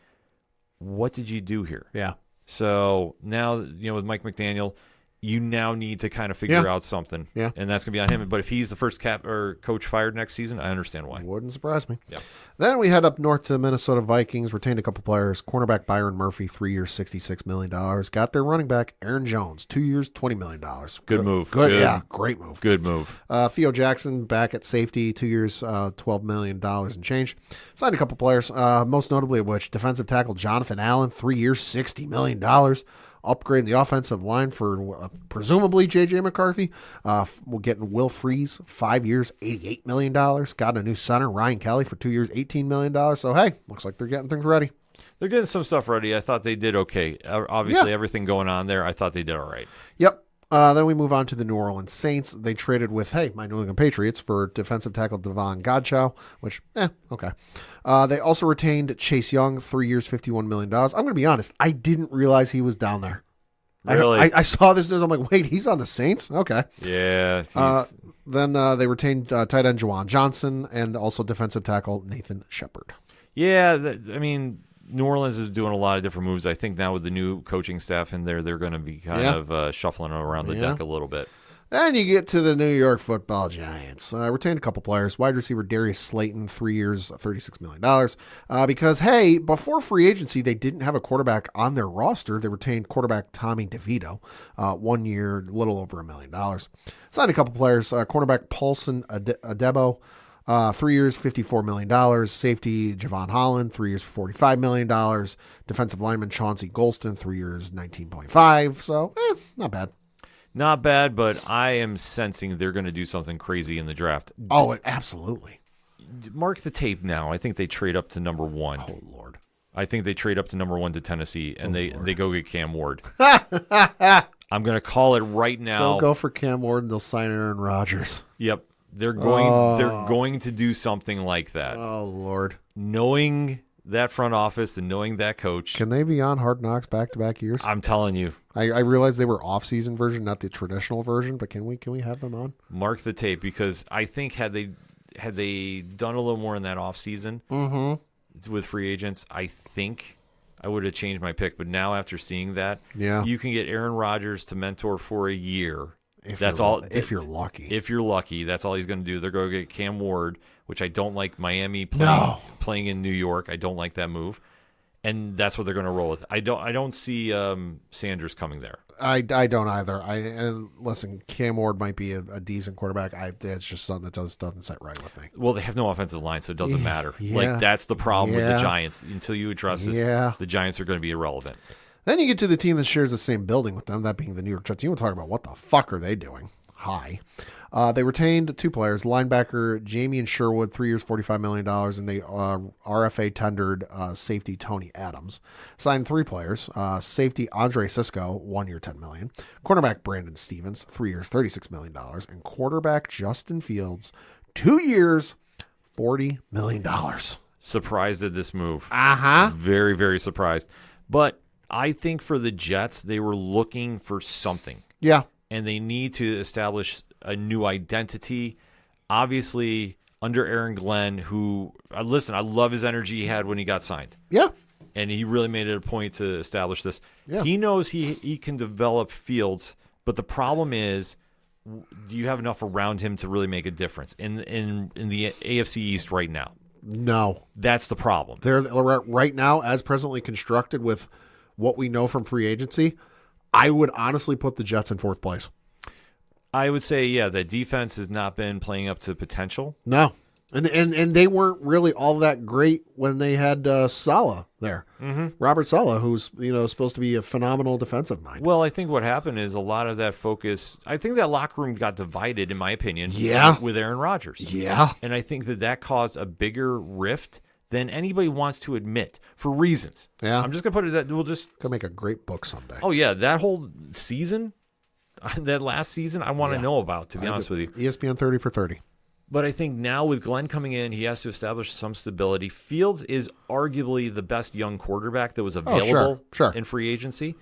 what did you do here? Yeah. So now, with Mike McDaniel, you now need to kind of figure out something. Yeah. And that's going to be on him. But if he's the first coach fired next season, I understand why. Wouldn't surprise me. Yeah. Then we head up north to Minnesota Vikings, retained a couple players. Cornerback Byron Murphy, 3 years, $66 million. Got their running back, Aaron Jones, 2 years, $20 million. Good move. Good. Yeah, great move. Good move. Theo Jackson back at safety, 2 years, $12 million and change. Signed a couple players, most notably of which defensive tackle Jonathan Allen, 3 years, $60 million. Upgrading the offensive line for presumably J.J. McCarthy. We're getting Will Freeze, 5 years, $88 million. Got a new center, Ryan Kelly, for 2 years, $18 million. So, hey, looks like they're getting things ready. They're getting some stuff ready. I thought they did okay. Obviously, everything going on there, I thought they did all right. Yep. Then we move on to the New Orleans Saints. They traded with, my New England Patriots for defensive tackle Devon Godchow, which, okay. They also retained Chase Young, 3 years, $51 million. I'm going to be honest, I didn't realize he was down there. Really? I saw this news. I'm like, wait, he's on the Saints? Okay. Yeah. Then they retained tight end Juwan Johnson and also defensive tackle Nathan Shepard. Yeah, New Orleans is doing a lot of different moves. I think now with the new coaching staff in there, they're going to be kind of shuffling around the deck a little bit. Then you get to the New York Football Giants. Retained a couple players. Wide receiver Darius Slayton, 3 years, $36 million. Because, before free agency, they didn't have a quarterback on their roster. They retained quarterback Tommy DeVito, 1 year, a little over $1 million. Signed a couple players. Cornerback Paulson Adebo, 3 years, $54 million. Safety Javon Holland, 3 years, $45 million. Defensive lineman Chauncey Golston, 3 years, $19.5. So, not bad. Not bad, but I am sensing they're going to do something crazy in the draft. Oh, absolutely. Mark the tape now. I think they trade up to number 1. Oh, Lord. I think they trade up to number 1 to Tennessee, and they go get Cam Ward. I'm going to call it right now. They'll go for Cam Ward, and they'll sign Aaron Rodgers. Yep. They're going to do something like that. Oh, Lord. Knowing that front office and knowing that coach. Can they be on Hard Knocks back-to-back years? I'm telling you. I realize they were off-season version, not the traditional version, but can we have them on? Mark the tape, because I think had they done a little more in that off-season with free agents, I think I would have changed my pick. But now after seeing that, you can get Aaron Rodgers to mentor for a year. If you're lucky. If you're lucky, that's all he's going to do. They're going to get Cam Ward, which I don't like Miami playing in New York. I don't like that move. And that's what they're going to roll with. I don't see Sanders coming there. I don't either. And listen, Cam Ward might be a decent quarterback. It's just something that doesn't sit right with me. Well, they have no offensive line, so it doesn't matter. Like, that's the problem with the Giants. Until you address this, the Giants are going to be irrelevant. Then you get to the team that shares the same building with them, that being the New York Jets. You want to talk about what the fuck are they doing? They retained 2 players, linebacker Jamian Sherwood, 3 years, $45 million, and they RFA tendered safety Tony Adams. Signed 3 players, safety Andre Sisco, 1 year, $10 million, cornerback Brandon Stevens, 3 years, $36 million, and quarterback Justin Fields, 2 years, $40 million. Surprised at this move. Uh-huh. Very, very surprised. But I think for the Jets, they were looking for something. Yeah. And they need to establish a new identity. Obviously, under Aaron Glenn, who, I love his energy he had when he got signed. Yeah. And he really made it a point to establish this. Yeah. He knows he can develop Fields, but the problem is, do you have enough around him to really make a difference in the AFC East right now? No. That's the problem. They're right now, as presently constructed with what we know from free agency, I would honestly put the Jets in 4th place. I would say, the defense has not been playing up to potential. No. And they weren't really all that great when they had Saleh there. Mm-hmm. Robert Saleh, who's supposed to be a phenomenal defensive mind. Well, I think what happened is a lot of that focus, I think that locker room got divided, in my opinion, with Aaron Rodgers. Yeah. And I think that caused a bigger rift than anybody wants to admit, for reasons. Yeah. I'm just going to put it that we'll just... Going to make a great book someday. Oh, yeah. That whole season, that last season, I want to know about, to be honest with you. ESPN 30 for 30. But I think now with Glenn coming in, he has to establish some stability. Fields is arguably the best young quarterback that was available sure. in free agency.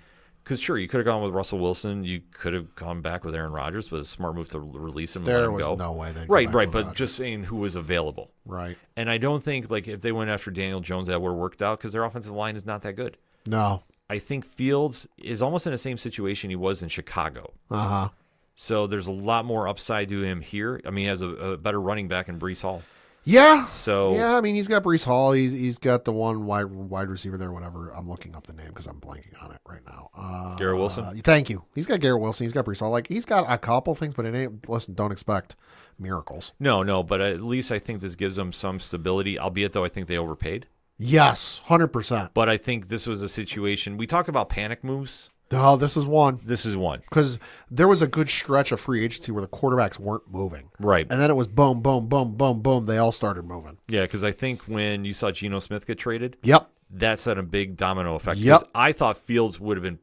Because, sure, you could have gone with Russell Wilson. You could have gone back with Aaron Rodgers, but it's a smart move to release him and let There him was go. no way they'd go Right, back right. to But Rodgers. just saying who was available. Right. And I don't think, like, if they went after Daniel Jones, that would have worked out because their offensive line is not that good. No. I think Fields is almost in the same situation he was in Chicago. Uh-huh. So there's a lot more upside to him here. I mean, he has a better running back in Brees Hall. Yeah. So yeah, I mean, he's got Brees Hall. He's got the one wide receiver there, whatever. I'm looking up the name because I'm blanking on it right now. Garrett Wilson? Thank you. He's got Garrett Wilson. He's got Brees Hall. Like, he's got a couple things, but it ain't, listen, don't expect miracles. No, but at least I think this gives them some stability, albeit though I think they overpaid. Yes, 100%. But I think this was a situation. We talk about panic moves. Oh, this is one. This is one. Because there was a good stretch of free agency where the quarterbacks weren't moving. Right. And then it was boom, boom, boom, boom, boom. They all started moving. Yeah, because I think when you saw Geno Smith get traded, Yep. that set a big domino effect. Yep. 'Cause I thought Fields would have been.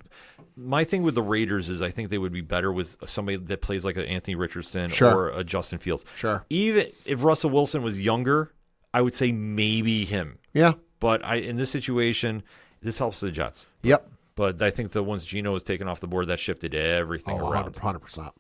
My thing with the Raiders is I think they would be better with somebody that plays like an Anthony Richardson Sure. or a Justin Fields. Sure. Even if Russell Wilson was younger, I would say maybe him. Yeah. But in this situation, this helps the Jets. Yep. But I think that once Geno was taken off the board, that shifted everything around. 100%.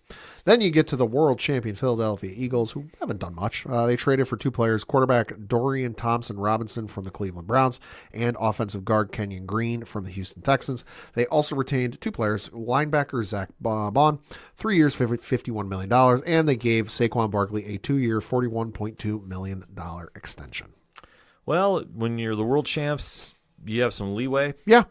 Then you get to the world champion Philadelphia Eagles, who haven't done much. They traded for two players, quarterback Dorian Thompson-Robinson from the Cleveland Browns and offensive guard Kenyon Green from the Houston Texans. They also retained two players, linebacker Zach Bond, 3 years, $51 million, and they gave Saquon Barkley a 2-year, $41.2 million extension. Well, when you're the world champs, you have some leeway. Yeah.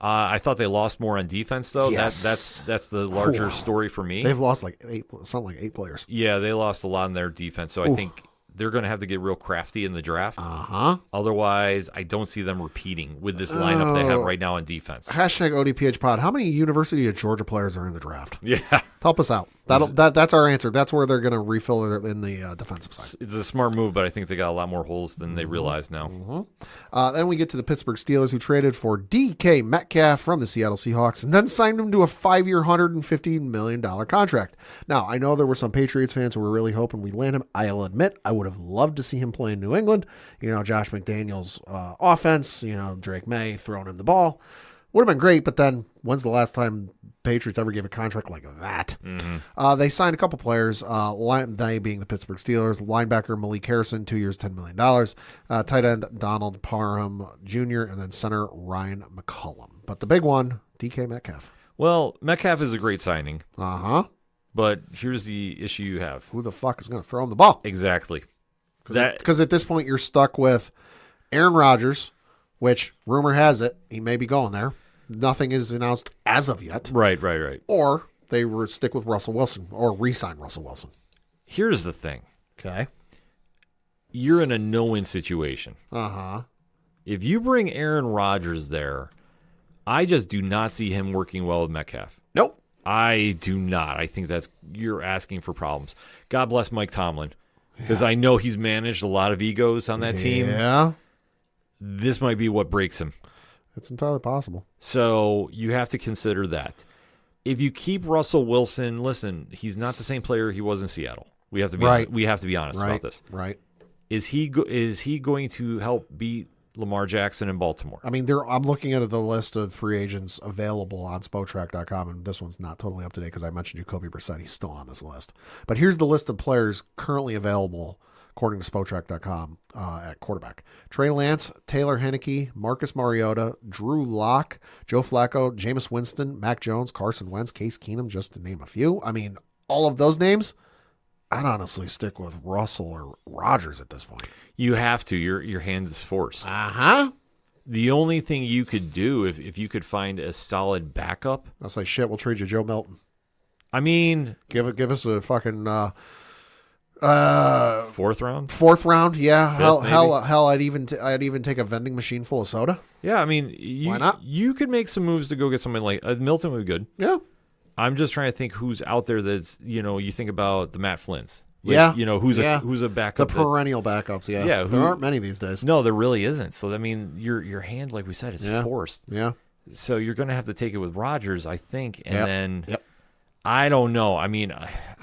I thought they lost more on defense, though. Yes. That's the larger story for me. They've lost like eight players. Yeah, they lost a lot in their defense, so I think they're going to have to get real crafty in the draft. Uh-huh. Otherwise, I don't see them repeating with this lineup they have right now on defense. Hashtag ODPH pod. How many University of Georgia players are in the draft? Yeah. Help us out. That's our answer. That's where they're going to refill in the defensive side. It's a smart move, but I think they got a lot more holes than they realize now. Then we get to the Pittsburgh Steelers, who traded for DK Metcalf from the Seattle Seahawks and then signed him to a 5-year, $150 million contract. Now, I know there were some Patriots fans who were really hoping we'd land him. I'll admit, I would have loved to see him play in New England. You know, Josh McDaniels' offense, Drake May throwing him the ball. Would have been great, but then when's the last time Patriots ever gave a contract like that? Mm-hmm. They signed a couple players, they being the Pittsburgh Steelers, linebacker Malik Harrison, 2 years, $10 million, tight end Donald Parham Jr., and then center Ryan McCollum. But the big one, DK Metcalf. Well, Metcalf is a great signing, Uh-huh. but here's the issue you have. Who the fuck is going to throw him the ball? Exactly. Because at this point, you're stuck with Aaron Rodgers, which rumor has it, he may be going there. Nothing is announced as of yet. Right. Or they stick with Russell Wilson or re-sign Russell Wilson. Here's the thing. Okay. You're in a no-win situation. Uh-huh. If you bring Aaron Rodgers there, I just do not see him working well with Metcalf. Nope. I do not. I think you're asking for problems. God bless Mike Tomlin, because I know he's managed a lot of egos on that team. Yeah. This might be what breaks him. It's entirely possible. So you have to consider that. If you keep Russell Wilson, listen, he's not the same player he was in Seattle. We have to be Right. we have to be honest about this. Right. Is he going to help beat Lamar Jackson in Baltimore? I mean, I'm looking at the list of free agents available on Spotrac.com, and this one's not totally up to date because I mentioned Jacoby Brissett. He's still on this list. But here's the list of players currently available according to Spotrac.com at quarterback. Trey Lance, Taylor Heineke, Marcus Mariota, Drew Lock, Joe Flacco, Jameis Winston, Mac Jones, Carson Wentz, Case Keenum, just to name a few. I mean, all of those names, I'd honestly stick with Russell or Rodgers at this point. You have to. Your hand is forced. Uh-huh. The only thing you could do if you could find a solid backup. I'll say, shit, we'll trade you Joe Milton. I mean, Give us a fucking fourth round. fourth round. Yeah, Fifth, hell, I'd even take a vending machine full of soda. Yeah, I mean, Why not? You could make some moves to go get somebody like Milton would be good. Yeah. I'm just trying to think who's out there that's, you think about the Matt Flynn's. Yeah. Who's Yeah. a backup. The perennial backups, yeah. Yeah, there aren't many these days. No, there really isn't. So, I mean, your hand, like we said, is forced. Yeah. So you're going to have to take it with Rodgers, I think. And then Yep. I don't know. I mean,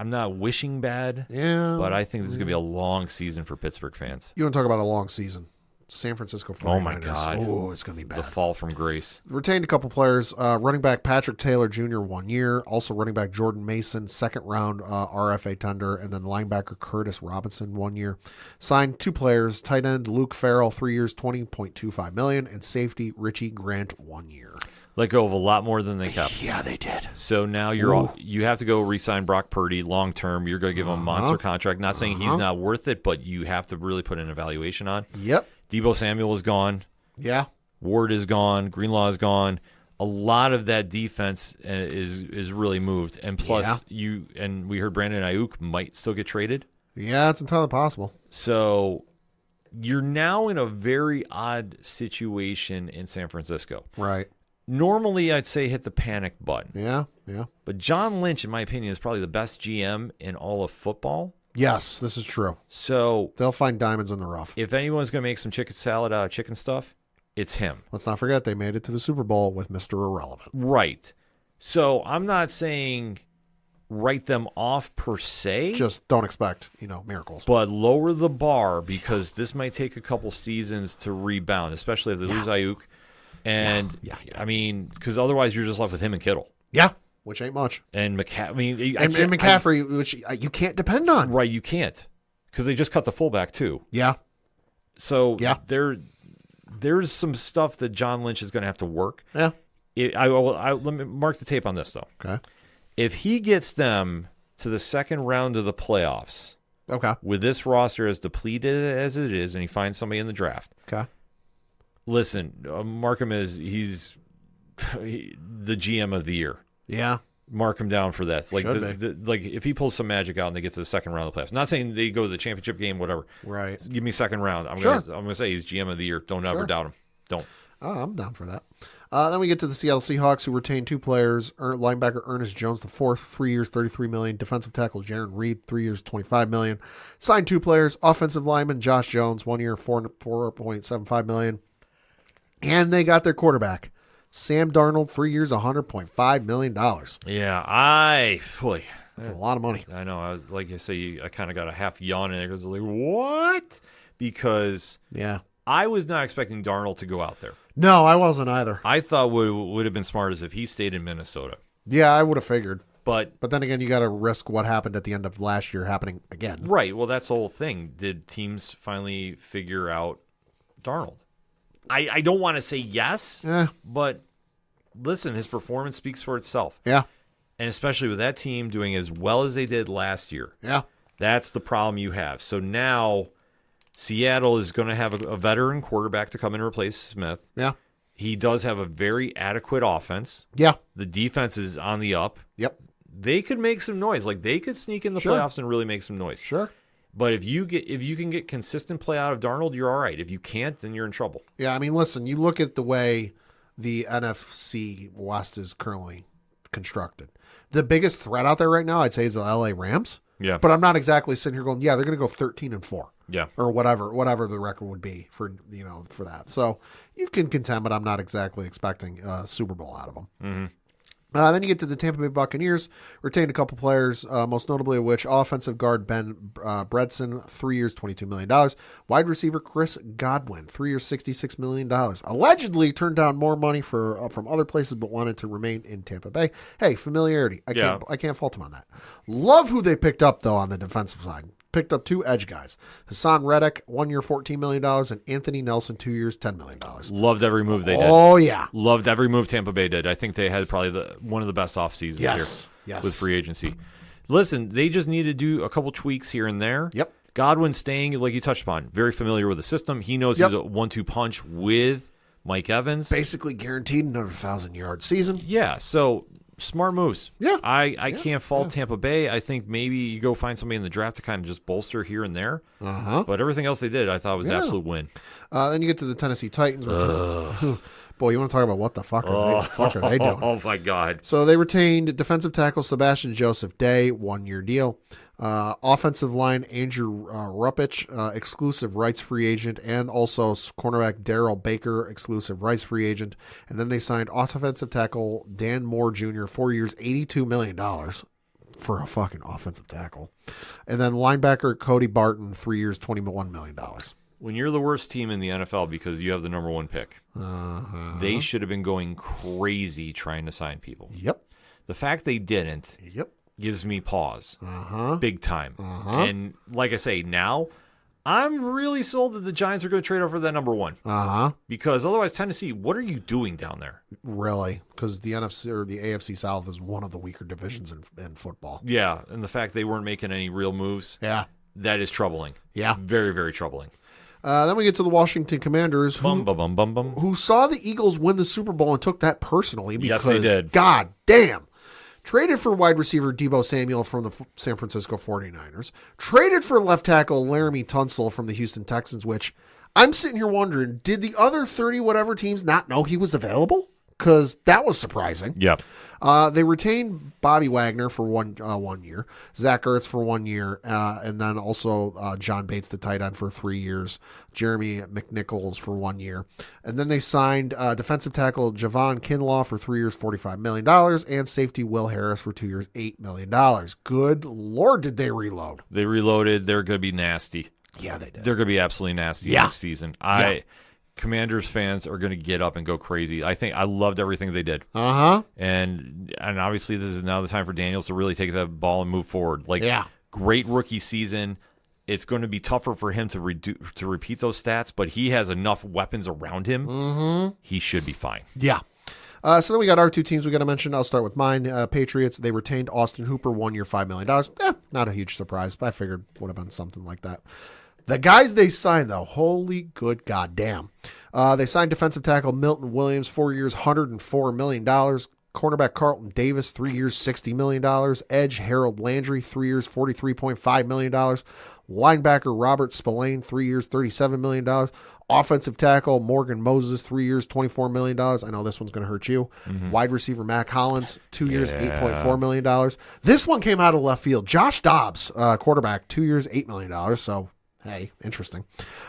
I'm not wishing bad, Yeah. but I think this is going to be a long season for Pittsburgh fans. You want to talk about a long season? San Francisco 49ers. Oh, my God. Oh, it's going to be bad. The fall from grace. Retained a couple players. Running back Patrick Taylor Jr., 1 year. Also running back Jordan Mason, second round RFA tender. And then linebacker Curtis Robinson, 1 year. Signed 2 players. Tight end Luke Farrell, 3 years, $20.25 million. And safety Richie Grant, 1 year. Let go of a lot more than they kept. Yeah, they did. So now you have to go re-sign Brock Purdy long term. You're going to give him a monster contract. Not saying he's not worth it, but you have to really put an evaluation on. Yep. Debo Samuel is gone. Yeah. Ward is gone. Greenlaw is gone. A lot of that defense is really moved. And plus, we heard Brandon Ayuk might still get traded. Yeah, it's entirely possible. So you're now in a very odd situation in San Francisco. Right. Normally, I'd say hit the panic button. Yeah, yeah. But John Lynch, in my opinion, is probably the best GM in all of football. Yes, this is true. So they'll find diamonds in the rough. If anyone's going to make some chicken salad out of chicken stuff, it's him. Let's not forget they made it to the Super Bowl with Mr. Irrelevant. Right. So I'm not saying write them off per se. Just don't expect, miracles. But lower the bar because this might take a couple seasons to rebound, especially if they lose Ayuk. And, I mean, because otherwise you're just left with him and Kittle. Yeah, which ain't much. And McCaffrey. And McCaffrey, which you can't depend on. Right, you can't. Because they just cut the fullback, too. Yeah. So there's some stuff that John Lynch is going to have to work. Yeah. Let me mark the tape on this, though. Okay. If he gets them to the second round of the playoffs, with this roster as depleted as it is, and he finds somebody in the draft, listen, mark him as he's the GM of the year. Yeah. Mark him down for that. Like, Should like if he pulls some magic out and they get to the second round of the playoffs. Not saying they go to the championship game, whatever. Right. Give me second round. I'm gonna say he's GM of the year. Don't ever doubt him. Don't. Oh, I'm down for that. Then we get to the Seattle Seahawks, who retained 2 players. Linebacker Ernest Jones IV, 3 years, $33 million. Defensive tackle Jaron Reed, 3 years, $25 million. Signed 2 players. Offensive lineman Josh Jones, 1 year, $4.75 million. And they got their quarterback, Sam Darnold, 3 years, $100.5 million. Yeah, that's a lot of money. I know. I kind of got a half yawn in there because I was like, what? Because I was not expecting Darnold to go out there. No, I wasn't either. I thought what would have been smart is if he stayed in Minnesota. Yeah, I would have figured. But then again, you got to risk what happened at the end of last year happening again. Right. Well, that's the whole thing. Did teams finally figure out Darnold? I don't want to say yes, but listen, his performance speaks for itself. Yeah. And especially with that team doing as well as they did last year. Yeah. That's the problem you have. So now Seattle is going to have a veteran quarterback to come in and replace Smith. Yeah. He does have a very adequate offense. Yeah. The defense is on the up. Yep. They could make some noise. Like, they could sneak in the playoffs and really make some noise. Sure. But if you can get consistent play out of Darnold, you're all right. If you can't, then you're in trouble. Yeah, I mean, listen, you look at the way the NFC West is currently constructed. The biggest threat out there right now, I'd say, is the LA Rams. Yeah. But I'm not exactly sitting here going, they're going to go 13-4. Yeah. Or whatever the record would be for that. So you can contend, but I'm not exactly expecting a Super Bowl out of them. Mm-hmm. Then you get to the Tampa Bay Buccaneers, retained a couple players, most notably of which offensive guard Ben Bredson, 3 years, $22 million. Wide receiver Chris Godwin, 3 years, $66 million. Allegedly turned down more money from other places, but wanted to remain in Tampa Bay. Hey, familiarity. I can't fault him on that. Love who they picked up, though, on the defensive side. Picked up 2 edge guys. Hassan Reddick, 1 year, $14 million, and Anthony Nelson, 2 years, $10 million. Loved every move they did. Oh, yeah. Loved every move Tampa Bay did. I think they had probably one of the best off seasons here with free agency. Listen, they just need to do a couple tweaks here and there. Yep. Godwin staying, like you touched upon, very familiar with the system. He knows he's a 1-2 punch with Mike Evans. Basically guaranteed another 1,000-yard season. Yeah, so smart moves. Yeah. I can't fault Tampa Bay. I think maybe you go find somebody in the draft to kind of just bolster here and there. Uh-huh. But everything else they did, I thought was an absolute win. Then you get to the Tennessee Titans. Boy, you want to talk about what the fuck are they doing? Oh, my God. So they retained defensive tackle Sebastian Joseph Day, 1-year deal. Offensive line Andrew Ruppich, exclusive rights free agent, and also cornerback Darrell Baker, exclusive rights free agent. And then they signed offensive tackle Dan Moore Jr., 4 years, $82 million. for a fucking offensive tackle. And then linebacker Cody Barton, 3 years, $21 million. When you're the worst team in the NFL because you have the number one pick, they should have been going crazy trying to sign people. Yep. The fact they didn't gives me pause. Big time. And like I say, now I'm really sold that the Giants are going to trade over that number one. Because otherwise, Tennessee, what are you doing down there? Really? Because the NFC or the AFC South is one of the weaker divisions in football. Yeah, and the fact they weren't making any real moves, that is troubling. Yeah. Very, very troubling. Then we get to the Washington Commanders, who saw the Eagles win the Super Bowl and took that personally because, yes, they did. God damn. Traded for wide receiver Deebo Samuel from the San Francisco 49ers. Traded for left tackle Laramie Tunsil from the Houston Texans, which I'm sitting here wondering, did the other 30-whatever teams not know he was available? Because that was surprising. Yep. They retained Bobby Wagner for one year, Zach Ertz for 1 year, and then also John Bates, the tight end, for 3 years, Jeremy McNichols for 1 year. And then they signed defensive tackle Javon Kinlaw for 3 years, $45 million, and safety Will Harris for 2 years, $8 million. Good Lord, did they reload. They reloaded. They're going to be nasty. Yeah, they did. They're going to be absolutely nasty next season. Commanders fans are going to get up and go crazy. I loved everything they did. And obviously this is now the time for Daniels to really take that ball and move forward. Great rookie season. It's going to be tougher for him to repeat those stats, but he has enough weapons around him. He should be fine. Yeah. So then we got our two teams we got to mention. I'll start with mine. Patriots, they retained Austin Hooper, 1 year, $5 million. Not a huge surprise, but I figured would have been something like that. The guys they signed, though, holy good goddamn. They signed defensive tackle Milton Williams, 4 years, $104 million. Cornerback Carlton Davis, 3 years, $60 million. Edge Harold Landry, 3 years, $43.5 million. Linebacker Robert Spillane, 3 years, $37 million. Offensive tackle Morgan Moses, 3 years, $24 million. I know this one's going to hurt you. Wide receiver Mac Hollins, 2 years, $8.4 million. This one came out of left field. Josh Dobbs, quarterback, 2 years, $8 million. So, hey, interesting.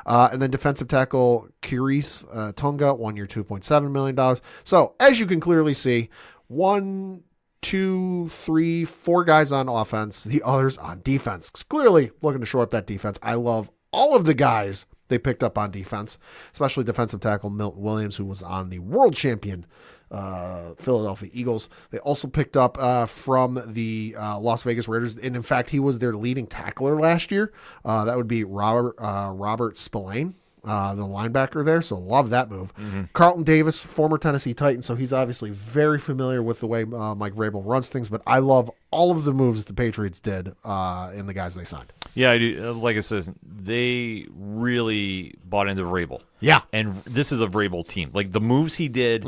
And then defensive tackle Kiris Tonga, 1 year, $2.7 million. So, as you can clearly see, 1, 2, 3, 4 guys on offense, the others on defense. Clearly looking to shore up that defense. I love all of the guys they picked up on defense, especially defensive tackle Milton Williams, who was on the world champion Philadelphia Eagles. They also picked up from the Las Vegas Raiders, and in fact, he was their leading tackler last year. That would be Robert Spillane, the linebacker there. So love that move. Carlton Davis, former Tennessee Titan, so he's obviously very familiar with the way Mike Vrabel runs things. But I love all of the moves the Patriots did in the guys they signed. Yeah, I do. Like I said, they really bought into Vrabel. Yeah, and this is a Vrabel team. Like the moves he did.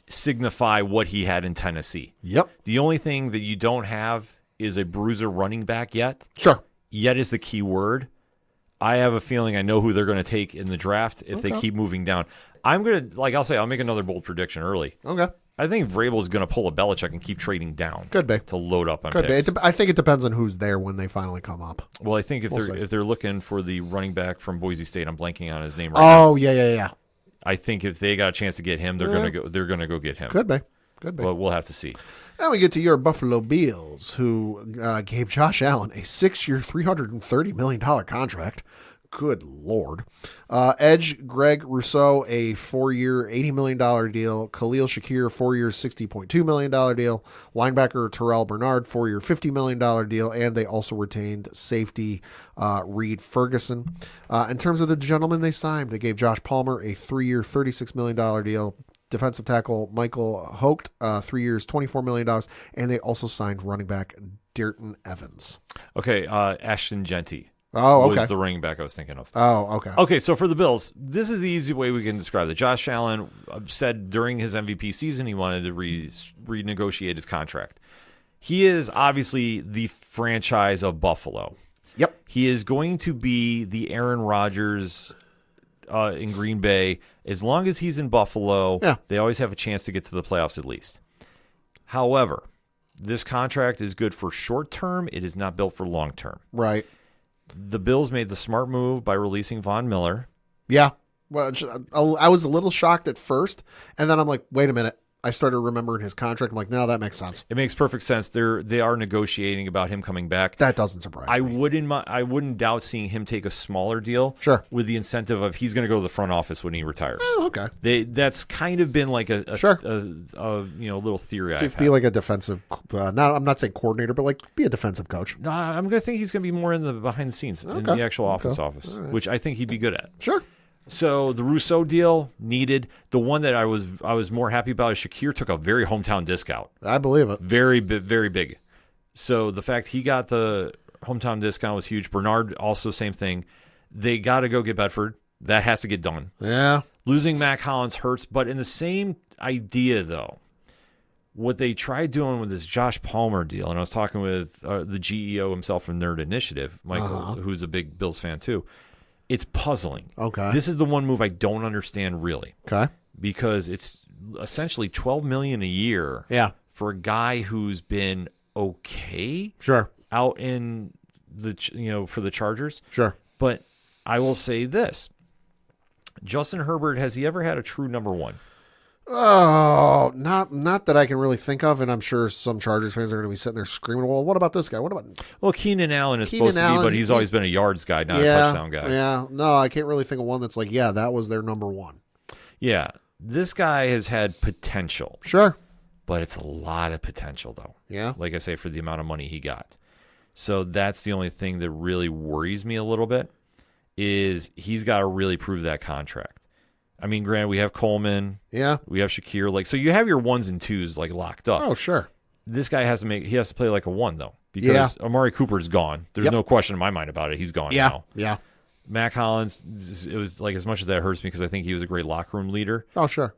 Signify what he had in Tennessee. Yep. The only thing that you don't have is a bruiser running back yet. Sure. Yet is the key word. I have a feeling I know who they're going to take in the draft if they keep moving down. I'm going to, I'll make another bold prediction early. Okay. I think Vrabel's going to pull a Belichick and keep trading down. Could be. To load up on Could picks. be. I think it depends on who's there when they finally come up. Well, I think if they're looking for the running back from Boise State, I'm blanking on his name right now. Oh, yeah. I think if they got a chance to get him, they're gonna go get him. Could be. But we'll have to see. Then we get to your Buffalo Bills, who gave Josh Allen a 6-year, $330 million contract. Good Lord. Edge Greg Rousseau, a 4-year, $80 million deal. Khalil Shakir, 4 years, $60.2 million deal. Linebacker Terrell Bernard, 4-year, $50 million deal. And they also retained safety Reed Ferguson. In terms of the gentlemen they signed, they gave Josh Palmer a 3-year, $36 million deal. Defensive tackle Michael Hogt, 3 years, $24 million. And they also signed running back Dearton Evans. Okay, Ashton Genty. Oh, okay. Was the running back I was thinking of. Oh, okay. Okay, so for the Bills, this is the easy way we can describe it. Josh Allen said during his MVP season he wanted to renegotiate his contract. He is obviously the franchise of Buffalo. Yep. He is going to be the Aaron Rodgers in Green Bay. As long as he's in Buffalo, they always have a chance to get to the playoffs at least. However, this contract is good for short term. It is not built for long term. Right. The Bills made the smart move by releasing Von Miller. Yeah. Well, I was a little shocked at first, and then I'm like, wait a minute. I started remembering his contract. I'm like, no, that makes sense. It makes perfect sense. They are negotiating about him coming back. That doesn't surprise me. I wouldn't doubt seeing him take a smaller deal. Sure. With the incentive of he's going to go to the front office when he retires. Oh, okay. That's kind of been like a little theory. To be like a defensive, I'm not saying coordinator, but like be a defensive coach. No, I'm going to think he's going to be more in the behind the scenes in the actual office, right. which I think he'd be good at. Sure. So the Rousseau deal needed. The one that I was more happy about is Shakir took a very hometown discount. I believe it. Very big. So the fact he got the hometown discount was huge. Bernard also same thing. They got to go get Bedford. That has to get done. Yeah. Losing Mac Hollins hurts, but in the same idea though, what they tried doing with this Josh Palmer deal, and I was talking with the GEO himself from Nerd Initiative, Michael, who's a big Bills fan too. It's puzzling. Okay. This is the one move I don't understand really. Okay. Because it's essentially $12 million a year. Yeah. For a guy who's been okay. Sure. Out in the for the Chargers. Sure. But I will say this: Justin Herbert, has he ever had a true number one? Oh, not that I can really think of, and I'm sure some Chargers fans are going to be sitting there screaming, well, what about this guy? What about... Well, Keenan Allen is supposed to be, but he's always been a yards guy, not a touchdown guy. Yeah, no, I can't really think of one that's like, yeah, that was their number one. Yeah, this guy has had potential. Sure. But it's a lot of potential, though. Yeah. Like I say, for the amount of money he got. So that's the only thing that really worries me a little bit, is he's got to really prove that contract. I mean, granted, we have Coleman. Yeah. We have Shakir. So you have your ones and twos locked up. Oh, sure. This guy has to play like a one though, because Amari Cooper's gone. There's no question in my mind about it. He's gone now. Yeah. Mac Hollins, it was like, as much as that hurts me because I think he was a great locker room leader. Oh, sure.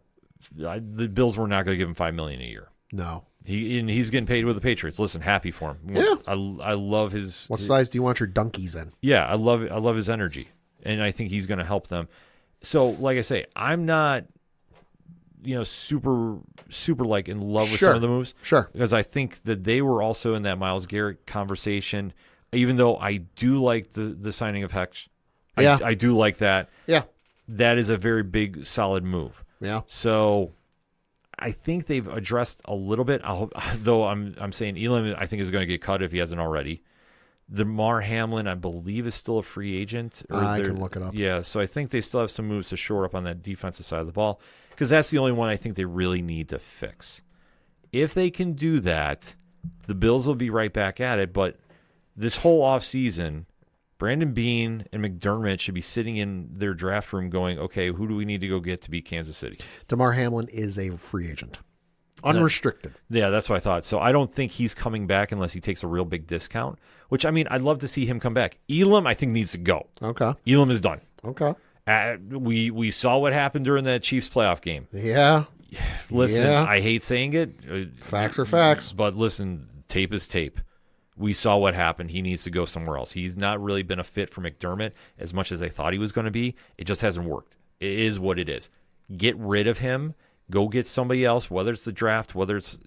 The Bills were not going to give him $5 million a year. No. He's getting paid with the Patriots. Listen, happy for him. Yeah. I love his. What size do you want your donkeys in? Yeah, I love his energy, and I think he's going to help them. So, like I say, I'm not, super in love with some of the moves. Sure. Because I think that they were also in that Myles Garrett conversation, even though I do like the signing of Hecht. Yeah. I do like that. Yeah. That is a very big, solid move. Yeah. So I think they've addressed a little bit, though I'm saying Elam, I think, is going to get cut if he hasn't already. Damar Hamlin, I believe, is still a free agent. I can look it up. Yeah, so I think they still have some moves to shore up on that defensive side of the ball, because that's the only one I think they really need to fix. If they can do that, the Bills will be right back at it. But this whole offseason, Brandon Beane and McDermott should be sitting in their draft room going, okay, who do we need to go get to beat Kansas City? Damar Hamlin is a free agent. Unrestricted. Yeah, that's what I thought. So I don't think he's coming back unless he takes a real big discount, which, I mean, I'd love to see him come back. Elam, I think, needs to go. Okay. Elam is done. Okay. We saw what happened during that Chiefs playoff game. Yeah. Listen, Yeah. I hate saying it. Facts are facts. But listen, tape is tape. We saw what happened. He needs to go somewhere else. He's not really been a fit for McDermott as much as they thought he was going to be. It just hasn't worked. It is what it is. Get rid of him. Go get somebody else, whether it's the draft, whether it's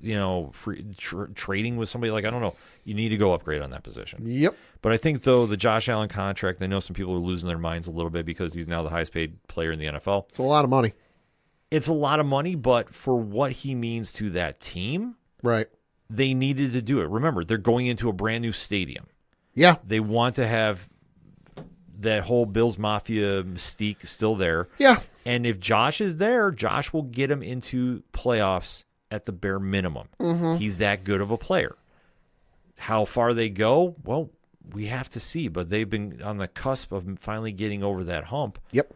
trading with somebody. I don't know. You need to go upgrade on that position. Yep. But I think, though, the Josh Allen contract, I know some people are losing their minds a little bit because he's now the highest paid player in the NFL. It's a lot of money. It's a lot of money, but for what he means to that team, right? They needed to do it. Remember, they're going into a brand new stadium. Yeah. They want to have that whole Bills Mafia mystique still there. Yeah. And if Josh is there, Josh will get him into playoffs at the bare minimum. Mm-hmm. He's that good of a player. How far they go, well, we have to see. But they've been on the cusp of finally getting over that hump. Yep.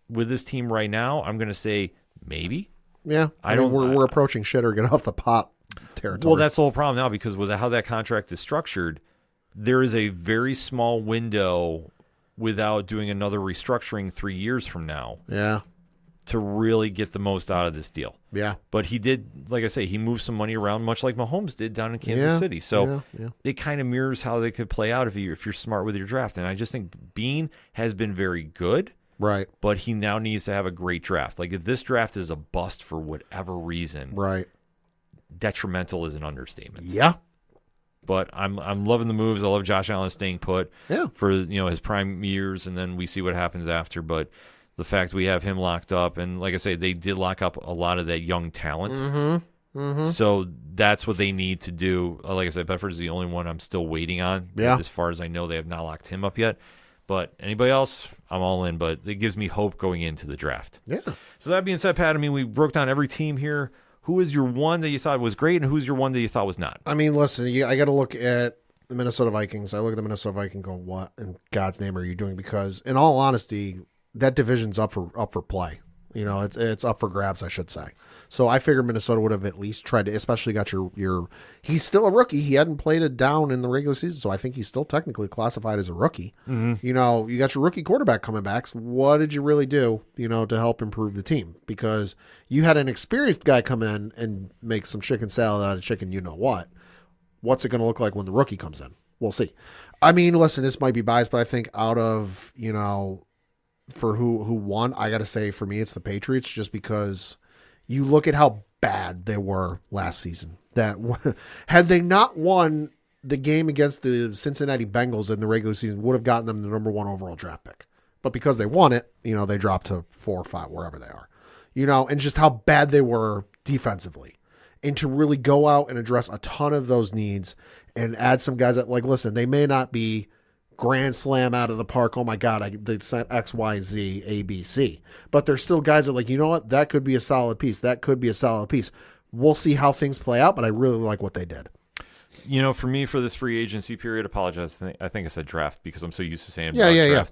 With this team right now, I'm going to say maybe. Yeah. We're approaching shit or get off the pot territory. Well, that's the whole problem now, because with how that contract is structured, there is a very small window without doing another restructuring 3 years from now. Yeah. To really get the most out of this deal. Yeah. But he did, like I say, he moved some money around, much like Mahomes did down in Kansas City. So it kind of mirrors how they could play out if you're smart with your draft. And I just think Beane has been very good. Right. But he now needs to have a great draft. If this draft is a bust for whatever reason, right, detrimental is an understatement. Yeah. But I'm loving the moves. I love Josh Allen staying put for his prime years, and then we see what happens after. But the fact we have him locked up, and like I say, they did lock up a lot of that young talent. So that's what they need to do. Like I said, Bedford is the only one I'm still waiting on. Yeah. As far as I know, they have not locked him up yet. But anybody else, I'm all in. But it gives me hope going into the draft. Yeah. So that being said, Pat, I mean, we broke down every team here. Who is your one that you thought was great, and who's your one that you thought was not? I mean, listen, I got to look at the Minnesota Vikings. I look at the Minnesota Vikings going, what in God's name are you doing? Because in all honesty, that division's up for play. You know, it's up for grabs, I should say. So I figured Minnesota would have at least tried to, especially got your he's still a rookie. He hadn't played it down in the regular season, so I think he's still technically classified as a rookie. You know, you got your rookie quarterback coming back. So what did you really do, you know, to help improve the team? Because you had an experienced guy come in and make some chicken salad out of chicken, you know what. What's it going to look like when the rookie comes in? We'll see. I mean, listen, this might be biased, but I think out of, you know, for who won, I got to say for me, it's the Patriots, just because you look at how bad they were last season. That had they not won the game against the Cincinnati Bengals in the regular season, would have gotten them the number 1 overall draft pick. But because they won it, you know, they dropped to 4 or 5, wherever they are, you know, and just how bad they were defensively. And to really go out and address a ton of those needs and add some guys that, like, listen, they may not be grand slam out of the park. Oh my God, they sent X, Y, Z, A, B, C. But there's still guys that, like, you know what? That could be a solid piece. That could be a solid piece. We'll see how things play out, but I really like what they did. You know, for me, for this free agency period, apologize. I think I said draft because I'm so used to saying draft. Yeah.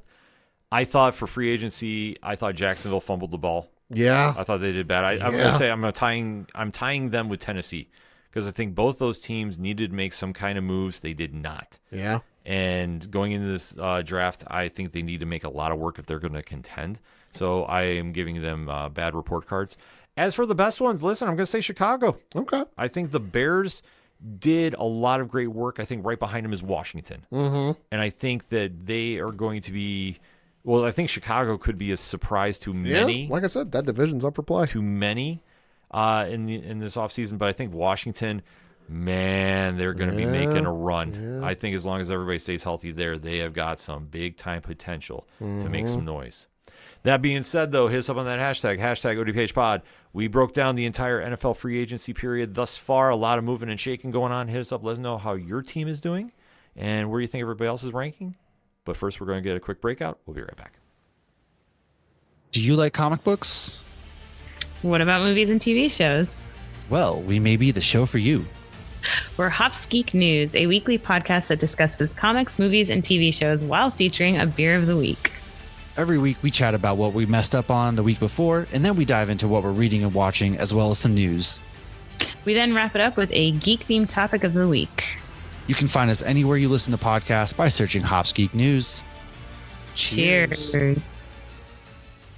I thought for free agency, I thought Jacksonville fumbled the ball. Yeah. I thought they did bad. I'm going to say I'm tying them with Tennessee because I think both those teams needed to make some kind of moves. They did not. Yeah. And going into this draft, I think they need to make a lot of work if they're going to contend. So I am giving them bad report cards. As for the best ones, listen, I'm going to say Chicago. Okay. I think the Bears did a lot of great work. I think right behind them is Washington. And I think that they are going to be, well, I think Chicago could be a surprise to many. Yeah, like I said, that division's up for play. To many in this offseason. But I think Washington, man, they're going to be making a run. Yeah. I think as long as everybody stays healthy there, they have got some big-time potential to make some noise. That being said, though, hit us up on that hashtag ODPH pod. We broke down the entire NFL free agency period thus far. A lot of moving and shaking going on. Hit us up. Let us know how your team is doing and where you think everybody else is ranking. But first, we're going to get a quick breakout. We'll be right back. Do you like comic books? What about movies and TV shows? Well, we may be the show for you. We're Hops Geek News, a weekly podcast that discusses comics, movies, and TV shows while featuring a beer of the week. Every week, we chat about what we messed up on the week before, and then we dive into what we're reading and watching, as well as some news. We then wrap it up with a geek-themed topic of the week. You can find us anywhere you listen to podcasts by searching Hops Geek News. Cheers.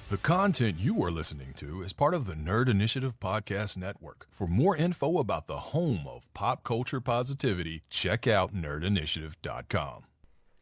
The content you are listening to is part of the Nerd Initiative Podcast Network. For more info about the home of pop culture positivity, check out nerdinitiative.com.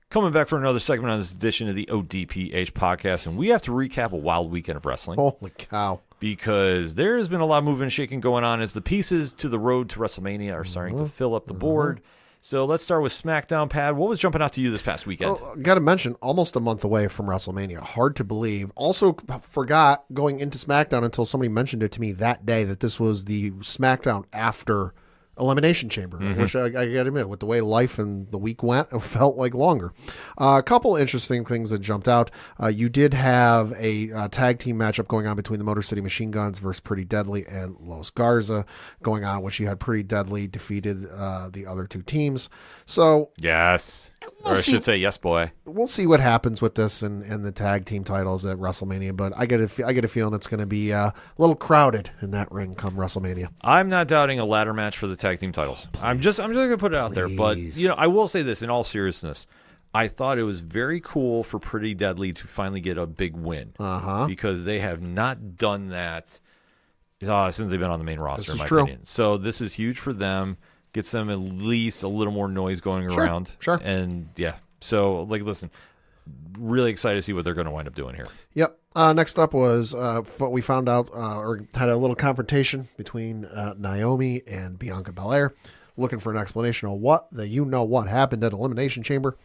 Coming back for another segment on this edition of the ODPH podcast, and we have to recap a wild weekend of wrestling. Holy cow. Because there has been a lot of moving and shaking going on as the pieces to the road to WrestleMania are starting to fill up the board. So let's start with SmackDown, Pat. What was jumping out to you this past weekend? Got to mention, almost a month away from WrestleMania. Hard to believe. Also forgot going into SmackDown until somebody mentioned it to me that day that this was the SmackDown after Elimination Chamber, which I got to admit, with the way life and the week went, it felt like longer. A couple interesting things that jumped out. You did have a tag team matchup going on between the Motor City Machine Guns versus Pretty Deadly and Los Garza going on, which you had Pretty Deadly defeated the other two teams. So yes. Or I should say yes, boy. We'll see what happens with this and the tag team titles at WrestleMania, but I get a feeling it's going to be a little crowded in that ring come WrestleMania. I'm not doubting a ladder match for the tag team titles. I'm just going to put it out there, but I will say this in all seriousness. I thought it was very cool for Pretty Deadly to finally get a big win because they have not done that since they've been on the main roster, in my opinion. So this is huge for them. Gets them at least a little more noise going around. Sure. And yeah, so listen, really excited to see what they're going to wind up doing here. Yep. Next up was what we found out or had a little confrontation between Naomi and Bianca Belair, looking for an explanation of what happened at Elimination Chamber.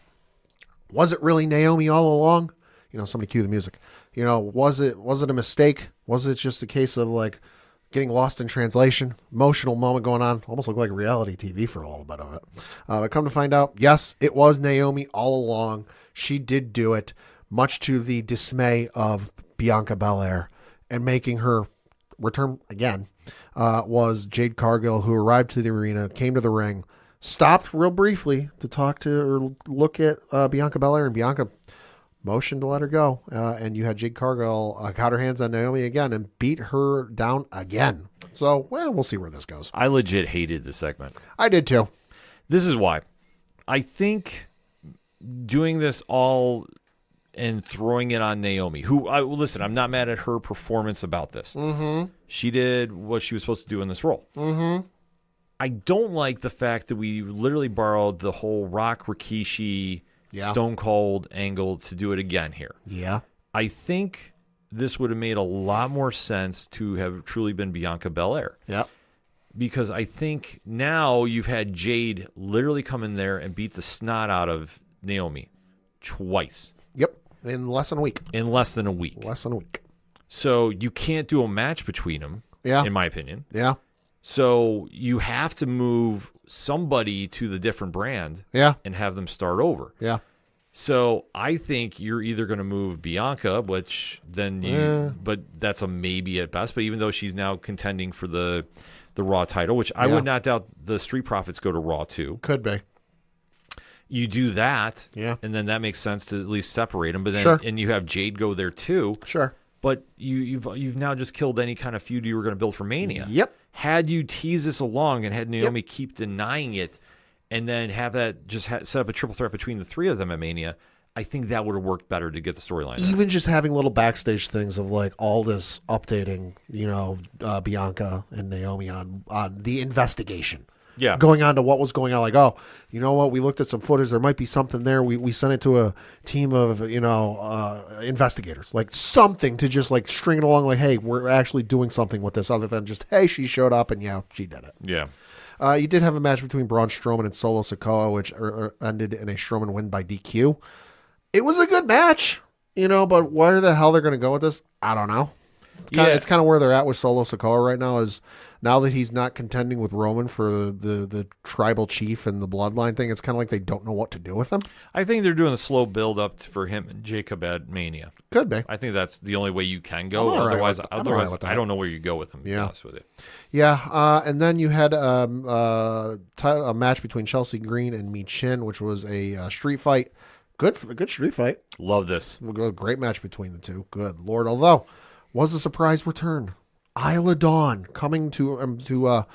Was it really Naomi all along? Somebody cue the music. Was it a mistake? Was it just a case of like getting lost in translation? Emotional moment going on. Almost looked like reality TV for a little bit of it. But come to find out, yes, it was Naomi all along. She did do it, much to the dismay of Bianca Belair, and making her return again was Jade Cargill, who arrived to the arena, came to the ring, stopped real briefly to talk to or look at Bianca Belair, and Bianca motioned to let her go. And you had Jade Cargill got her hands on Naomi again and beat her down again. So, we'll see where this goes. I legit hated this segment. I did too. This is why. I think doing this all and throwing it on Naomi, who, listen, I'm not mad at her performance about this. Mm-hmm. She did what she was supposed to do in this role. Mm-hmm. I don't like the fact that we literally borrowed the whole Rock Rikishi Stone Cold angle to do it again here. Yeah. I think this would have made a lot more sense to have truly been Bianca Belair. Yep. Because I think now you've had Jade literally come in there and beat the snot out of Naomi twice. Yep. In less than a week. In less than a week. Less than a week. So you can't do a match between them, in my opinion. Yeah. So you have to move somebody to the different brand and have them start over. Yeah. So I think you're either going to move Bianca, which then but that's a maybe at best. But even though she's now contending for the Raw title, which I would not doubt the Street Profits go to Raw too. Could be. You do that, and then that makes sense to at least separate them. But then, and you have Jade go there too. Sure. But you've now just killed any kind of feud you were going to build for Mania. Yep. Had you teased this along and had Naomi keep denying it, and then have that just set up a triple threat between the three of them at Mania, I think that would have worked better to get the storyline. Even just having little backstage things of like Aldis updating, Bianca and Naomi on the investigation. Yeah. Going on to what was going on. Like, oh, you know what? We looked at some footage. There might be something there. We sent it to a team of, investigators. Like something to just like string it along. Like, hey, we're actually doing something with this other than just, hey, she showed up and she did it. Yeah. You did have a match between Braun Strowman and Solo Sikoa, which ended in a Strowman win by DQ. It was a good match, but where the hell they're going to go with this, I don't know. It's kind of where they're at with Solo Sikoa right now. Is now that he's not contending with Roman for the tribal chief and the bloodline thing, it's kind of like they don't know what to do with him. I think they're doing a slow build up for him and Jacob at Mania. Could be. I think that's the only way you can go. Otherwise, I don't know where you go with him. To be honest with you. Yeah, and then you had a match between Chelsea Green and Mi Chin, which was a street fight. Good street fight. Love this. Great match between the two. Good Lord. Although, was a surprise return. Isla Dawn coming to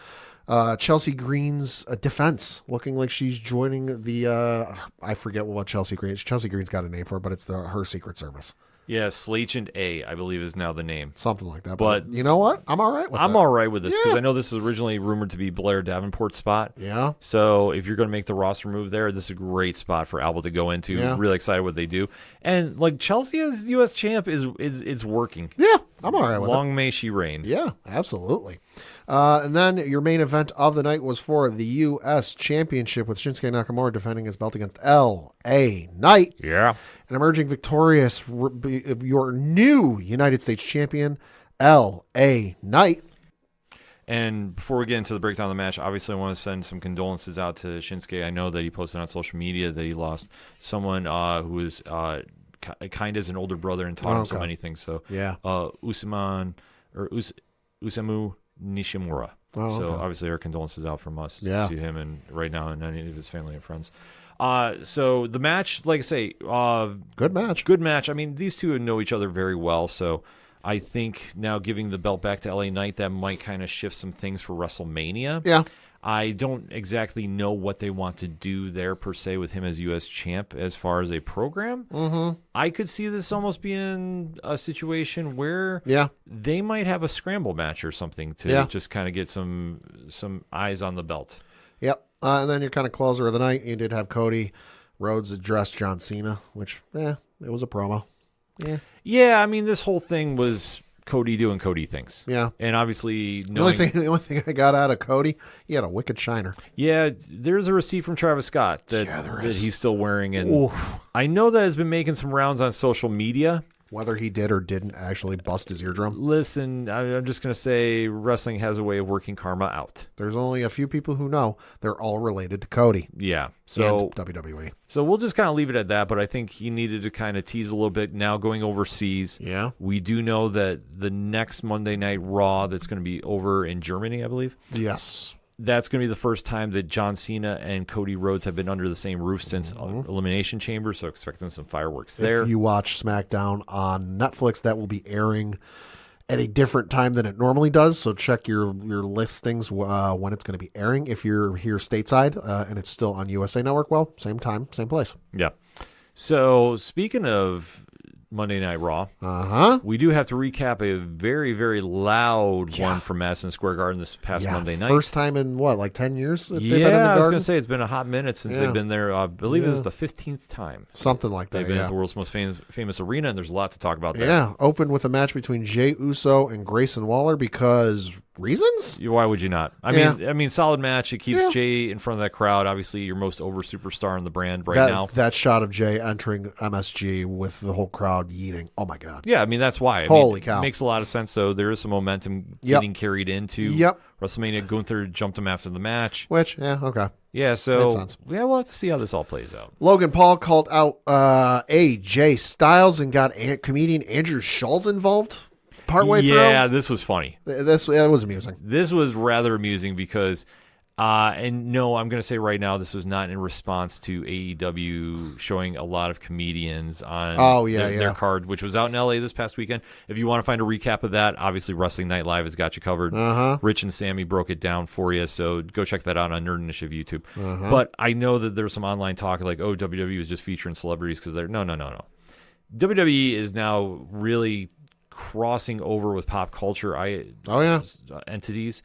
Chelsea Green's defense, looking like she's joining the I forget what Chelsea Green's got a name for it, but it's her Secret Service. Yeah, Slagent A, I believe, is now the name. Something like that. But you know what? I'm all right with I'm all right with this because I know this was originally rumored to be Blair Davenport's spot. Yeah. So if you're going to make the roster move there, this is a great spot for Alba to go into. Yeah. Really excited what they do. And like Chelsea as U.S. champ is working. Yeah, I'm all right with it. Long may she reign. Yeah, absolutely. And then your main event of the night was for the U.S. Championship with Shinsuke Nakamura defending his belt against L.A. Knight. Yeah. And emerging victorious, your new United States champion, L.A. Knight. And before we get into the breakdown of the match, obviously I want to send some condolences out to Shinsuke. I know that he posted on social media that he lost someone who was kind as an older brother and taught him so many things. So yeah, Usamu Nishimura. So obviously our condolences out from us to him and right now and any of his family and friends. So the match, like I say, good match. Good match. I mean, these two know each other very well, so I think now giving the belt back to LA Knight, that might kind of shift some things for WrestleMania. Yeah. I don't exactly know what they want to do there per se with him as U.S. champ as far as a program. Mm-hmm. I could see this almost being a situation where they might have a scramble match or something to just kind of get some eyes on the belt. Yep. And then your kind of closer of the night, you did have Cody Rhodes address John Cena, which, it was a promo. Yeah, I mean, this whole thing was Cody doing Cody things. Yeah. And obviously the only thing I got out of Cody, he had a wicked shiner. Yeah, there's a receipt from Travis Scott that he's still wearing. And I know that has been making some rounds on social media whether he did or didn't actually bust his eardrum. Listen, I'm just going to say wrestling has a way of working karma out. There's only a few people who know. They're all related to Cody. Yeah. So and WWE. So we'll just kind of leave it at that, but I think he needed to kind of tease a little bit now going overseas. Yeah. We do know that the next Monday Night Raw that's going to be over in Germany, I believe. Yes. That's going to be the first time that John Cena and Cody Rhodes have been under the same roof since Elimination Chamber, so expecting some fireworks there. If you watch SmackDown on Netflix, that will be airing at a different time than it normally does, so check your listings when it's going to be airing. If you're here stateside and it's still on USA Network, well, same time, same place. Yeah. So speaking of Monday Night Raw, we do have to recap a very, very loud one from Madison Square Garden this past Monday night. First time in, what, like 10 years? They've been in the I was Garden? going to say it's been a hot minute since they've been there. I believe it was the 15th time. Something like that, They've been at the world's most famous arena, and there's a lot to talk about there. Yeah, opened with a match between Jey Uso and Grayson Waller because reasons? Why would you not? I mean, solid match. It keeps Jay in front of that crowd. Obviously, your most over superstar in the brand now. That shot of Jay entering MSG with the whole crowd yeeting. Oh, my God. Yeah, I mean, that's why. Holy cow. It makes a lot of sense. So there is some momentum getting carried into WrestleMania. Gunther jumped him after the match. Which, okay. Yeah, so Makes sense. we'll have to see how this all plays out. Logan Paul called out AJ Styles and got comedian Andrew Schulz involved partway through. Yeah, this was funny. It was amusing. This was rather amusing because, and no, I'm going to say right now, this was not in response to AEW showing a lot of comedians on their card, which was out in LA this past weekend. If you want to find a recap of that, obviously Wrestling Night Live has got you covered. Rich and Sammy broke it down for you, so go check that out on Nerd Initiative YouTube. But I know that there's some online talk like, oh, WWE is just featuring celebrities because they're no. WWE is now really crossing over with pop culture entities.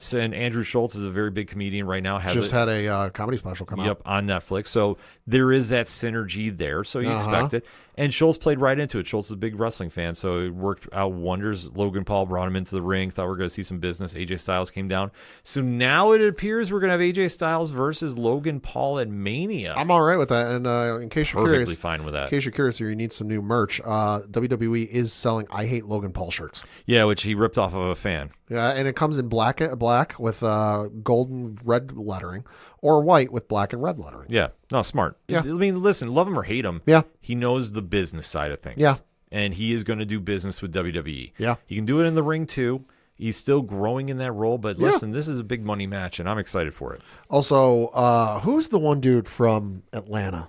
So, and Andrew Schultz is a very big comedian right now. Just had a comedy special come out. On Netflix. So there is that synergy there. So you expect it. And Schultz played right into it. Schultz is a big wrestling fan, so it worked out wonders. Logan Paul brought him into the ring. Thought we were going to see some business. AJ Styles came down. So now it appears we're going to have AJ Styles versus Logan Paul at Mania. I'm all right with that. And in case you're Perfectly curious, fine with that. In case you're curious or you need some new merch, WWE is selling I Hate Logan Paul shirts. Yeah, which he ripped off of a fan. Yeah, and it comes in black with gold and red lettering, or white with black and red lettering. Yeah, no, smart. Yeah. I mean, listen, love him or hate him. Yeah, he knows the business side of things. Yeah, and he is going to do business with WWE. Yeah, he can do it in the ring too. He's still growing in that role, but listen, this is a big money match, and I'm excited for it. Also, who's the one dude from Atlanta,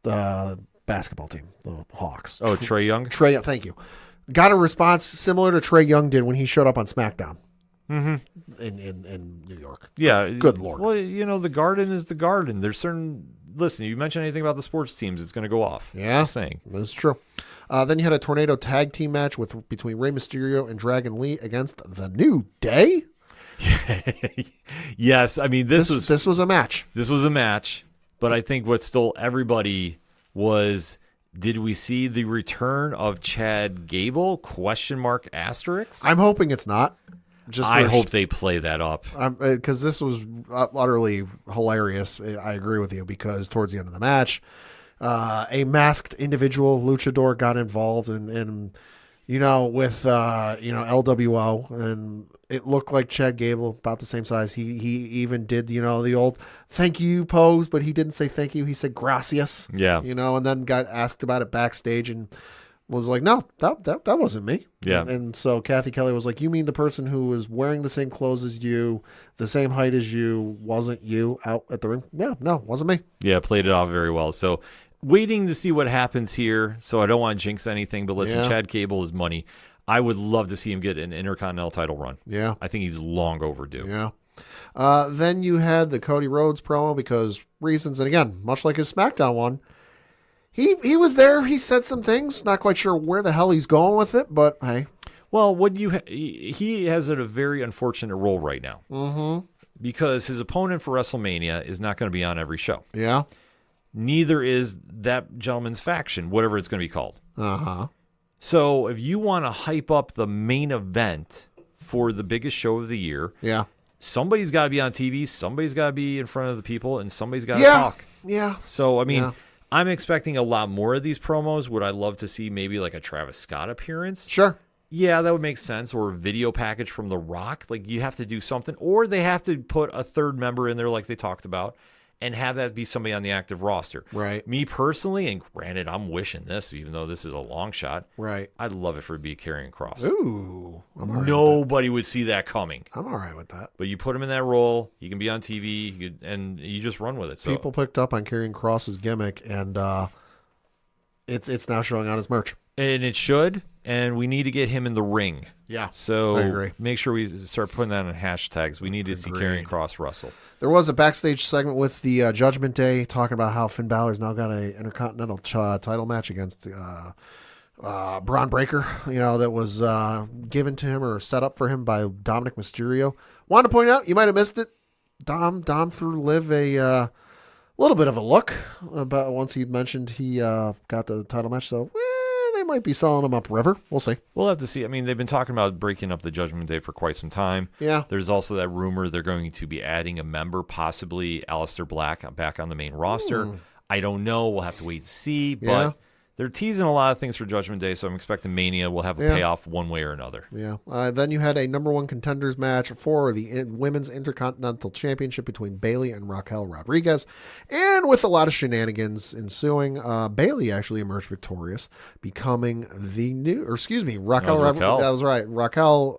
the basketball team, the Hawks? Oh, Trae Young. Trae Young, thank you. Got a response similar to Trae Young did when he showed up on SmackDown. In New York. Yeah. Good Lord. Well, the Garden is the Garden. There's certain... Listen, you mention anything about the sports teams, it's going to go off. Yeah. Just saying. That's true. Then you had a tornado tag team match between Rey Mysterio and Dragon Lee against The New Day. Yes. I mean, this was a match. This was a match, but I think what stole everybody was... Did we see the return of Chad Gable? ? I'm hoping it's not. I hope they play that up. Because this was utterly hilarious. I agree with you because towards the end of the match, a masked individual, luchador, got involved with LWO, and it looked like Chad Gable, about the same size. He even did, the old thank you pose, but he didn't say thank you. He said gracias. Yeah. And then got asked about it backstage and was like, no, that wasn't me. Yeah. And so Kathy Kelly was like, you mean the person who was wearing the same clothes as you, the same height as you, wasn't you out at the ring? Yeah, no, wasn't me. Yeah, played it off very well. So waiting to see what happens here. So I don't want to jinx anything, but listen, Chad Gable is money. I would love to see him get an Intercontinental title run. Yeah. I think he's long overdue. Yeah. Then you had the Cody Rhodes promo because reasons, and again, much like his SmackDown one, he was there. He said some things. Not quite sure where the hell he's going with it, but hey. Well, he has a very unfortunate role right now. Because his opponent for WrestleMania is not going to be on every show. Yeah. Neither is that gentleman's faction, whatever it's going to be called. So if you want to hype up the main event for the biggest show of the year, somebody's got to be on TV, somebody's got to be in front of the people, and somebody's got to talk. Yeah. So, I mean, I'm expecting a lot more of these promos. Would I love to see maybe like a Travis Scott appearance? Sure. Yeah, that would make sense. Or a video package from The Rock. Like, you have to do something. Or they have to put a third member in there like they talked about and have that be somebody on the active roster. Right. Me personally, and granted, I'm wishing this, even though this is a long shot. Right. I'd love it for it to be Karrion Kross. Ooh. I'm all right Nobody would see that coming. I'm all right with that. But you put him in that role, you can be on TV, and you just run with it. So People picked up on Karrion Kross's gimmick, and it's now showing on his merch. And it should, and we need to get him in the ring. Yeah, So I agree. make sure we start putting that in hashtags. We need to see Karrion Kross wrestle. There was a backstage segment with the Judgment Day talking about how Finn Balor's now got a Intercontinental title match against Braun Breaker, that was given to him or set up for him by Dominic Mysterio. Wanted to point out, you might have missed it, Dom threw Liv a little bit of a look about once he mentioned he got the title match. So they might be selling him up river. We'll see. We'll have to see. I mean, they've been talking about breaking up the Judgment Day for quite some time. Yeah. There's also that rumor they're going to be adding a member, possibly Aleister Black, back on the main roster. I don't know. We'll have to wait to see. But Yeah. they're teasing a lot of things for Judgment Day, so I'm expecting Mania will have a payoff one way or another. Yeah. Then you had a number one contenders match for the Women's Intercontinental Championship between Bayley and Raquel Rodriguez. And with a lot of shenanigans ensuing, Bayley actually emerged victorious, becoming the Raquel. That was right. Raquel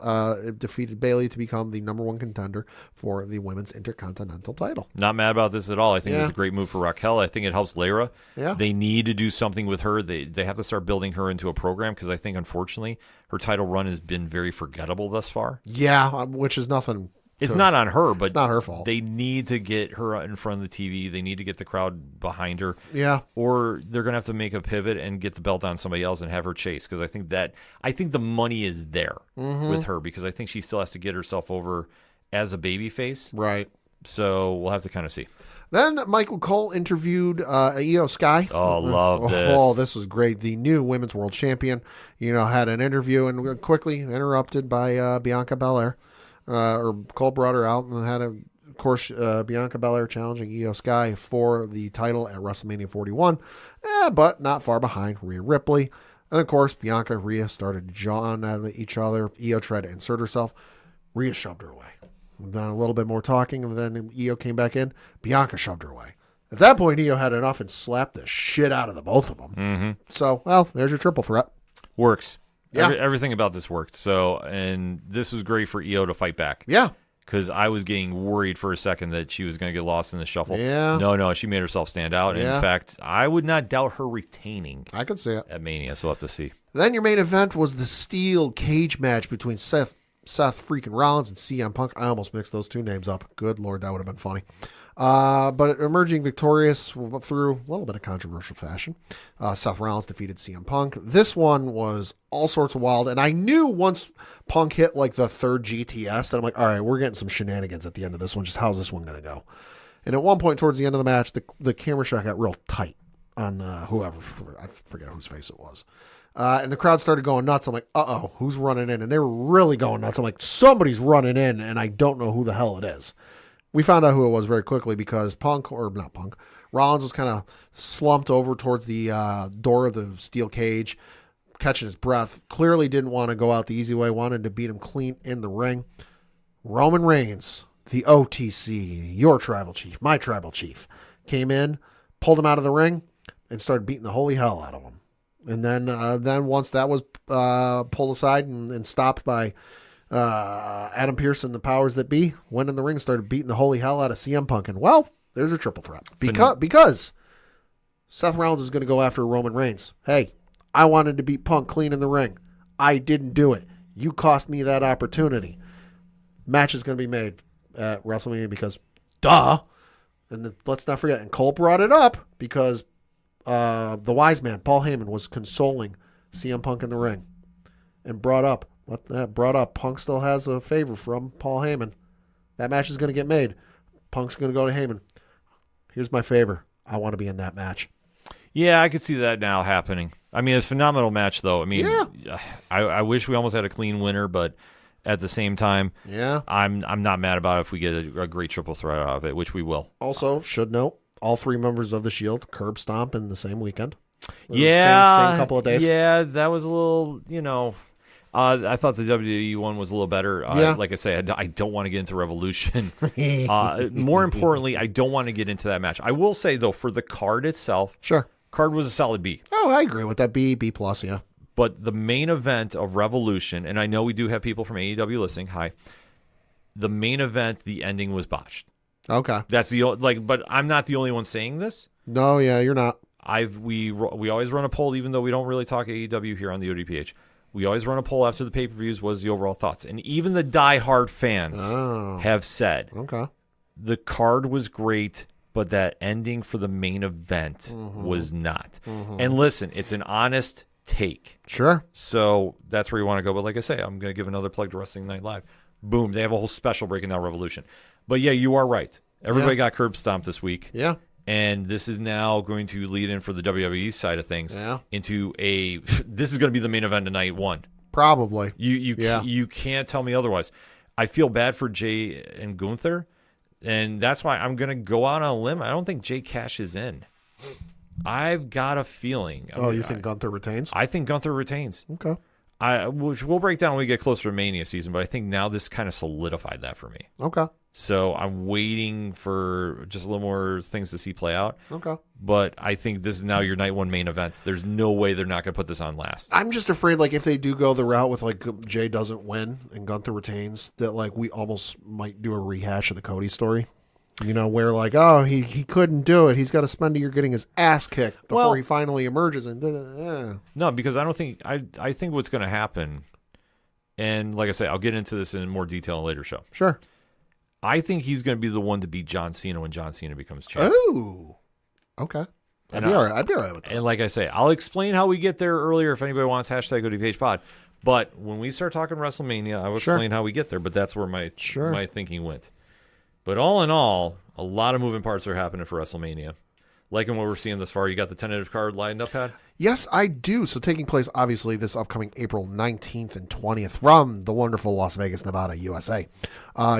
defeated Bayley to become the number one contender for the Women's Intercontinental title. Not mad about this at all. I think it's a great move for Raquel. I think it helps Lyra. Yeah. They need to do something with her. They have to start building her into a program because I think, unfortunately, her title run has been very forgettable thus far. Yeah, which is nothing. It's not on her, but it's not her fault. They need to get her in front of the TV. They need to get the crowd behind her. Yeah. Or they're going to have to make a pivot and get the belt on somebody else and have her chase because I think the money is there with her because I think she still has to get herself over as a babyface. Right. So we'll have to kind of see. Then Michael Cole interviewed Io Sky. Oh, love this. Oh, this was great. The new women's world champion, had an interview and quickly interrupted by Bianca Belair. Or Cole brought her out and had, of course, Bianca Belair challenging Io Sky for the title at WrestleMania 41, but not far behind Rhea Ripley. And, of course, Bianca and Rhea started jawing at each other. Io tried to insert herself. Rhea shoved her away. And then a little bit more talking, and then Io came back in. Bianca shoved her away. At that point, Io had enough and slapped the shit out of the both of them. Mm-hmm. So, well, there's your triple threat. Works. Yeah. Everything about this worked. So, and this was great for Io to fight back. Yeah. Because I was getting worried for a second that she was going to get lost in the shuffle. Yeah. No, she made herself stand out. And Yeah. in fact, I would not doubt her retaining I could see it. at Mania, so we'll have to see. Then your main event was the steel cage match between Seth freaking Rollins and CM Punk. I almost mixed those two names up. Good Lord, that would have been funny. But emerging victorious through a little bit of controversial fashion. Seth Rollins defeated CM Punk. This one was all sorts of wild. And I knew once Punk hit like the third GTS that I'm like, all right, we're getting some shenanigans at the end of this one. Just how's this one going to go? And at one point towards the end of the match, the camera shot got real tight on whoever. I forget whose face it was. And the crowd started going nuts. I'm like, uh-oh, who's running in? And they were really going nuts. I'm like, somebody's running in, and I don't know who the hell it is. We found out who it was very quickly because Rollins was kind of slumped over towards the door of the steel cage, catching his breath. Clearly didn't want to go out the easy way, wanted to beat him clean in the ring. Roman Reigns, the OTC, your tribal chief, my tribal chief, came in, pulled him out of the ring, and started beating the holy hell out of him. And then once that was pulled aside and stopped by Adam Pearce and the powers that be, went in the ring and started beating the holy hell out of CM Punk. And, well, there's a triple threat. Because Seth Rollins is going to go after Roman Reigns. Hey, I wanted to beat Punk clean in the ring. I didn't do it. You cost me that opportunity. Match is going to be made at WrestleMania because, duh. And then, let's not forget, and Cole brought it up because the wise man, Paul Heyman, was consoling CM Punk in the ring and brought up Punk still has a favor from Paul Heyman. That match is going to get made. Punk's going to go to Heyman. Here's my favor. I want to be in that match. Yeah, I could see that now happening. I mean, it's a phenomenal match, though. I mean, I wish we almost had a clean winner, but at the same time, I'm not mad about it if we get a great triple threat out of it, which we will. Also, should note, all 3 members of the Shield curb stomp in the same weekend. Yeah. Same couple of days. Yeah, that was a little, I thought the WWE one was a little better. Yeah. Like I say, I don't want to get into Revolution. More importantly, I don't want to get into that match. I will say, though, for the card itself, Sure. card was a solid B. Oh, I agree with that. B+, yeah. But the main event of Revolution, and I know we do have people from AEW listening. Hi. The main event, the ending was botched. Okay. That's but I'm not the only one saying this. No, yeah, you're not. We always run a poll, even though we don't really talk AEW here on the ODPH. We always run a poll after the pay-per-views. Was the overall thoughts, and even the die-hard fans have said, Okay. the card was great, but that ending for the main event was not. And listen, it's an honest take. Sure. So that's where you want to go. But like I say, I'm going to give another plug to Wrestling Night Live. Boom. They have a whole special breaking down Revolution. But yeah, you are right. Everybody got curb stomped this week. Yeah. And this is now going to lead in for the WWE side of things into this is going to be the main event of night 1. Probably. You can't tell me otherwise. I feel bad for Jay and Gunther, and that's why I'm going to go out on a limb. I don't think Jay cashes in. I've got a feeling. You think Gunther retains? I think Gunther retains. Okay. Which we'll break down when we get closer to Mania season, but I think now this kind of solidified that for me. Okay. So I'm waiting for just a little more things to see play out. Okay. But I think this is now your night 1 main event. There's no way they're not going to put this on last. I'm just afraid, if they do go the route with, Jay doesn't win and Gunther retains, that, we almost might do a rehash of the Cody story. Where, he couldn't do it. He's got to spend a year getting his ass kicked before he finally emerges. And No, because I don't think, I think what's going to happen, and like I say, I'll get into this in more detail in a later show. Sure. I think he's going to be the one to beat John Cena when John Cena becomes champion. Oh, okay. I'd be all right with that. And like I say, I'll explain how we get there earlier if anybody wants #ODPH pod. But when we start talking WrestleMania, I will explain how we get there. But that's where my thinking went. But all in all, a lot of moving parts are happening for WrestleMania. Liking what we're seeing thus far. You got the tentative card lined up, Pat? Yes, I do. So taking place, obviously, this upcoming April 19th and 20th from the wonderful Las Vegas, Nevada, USA.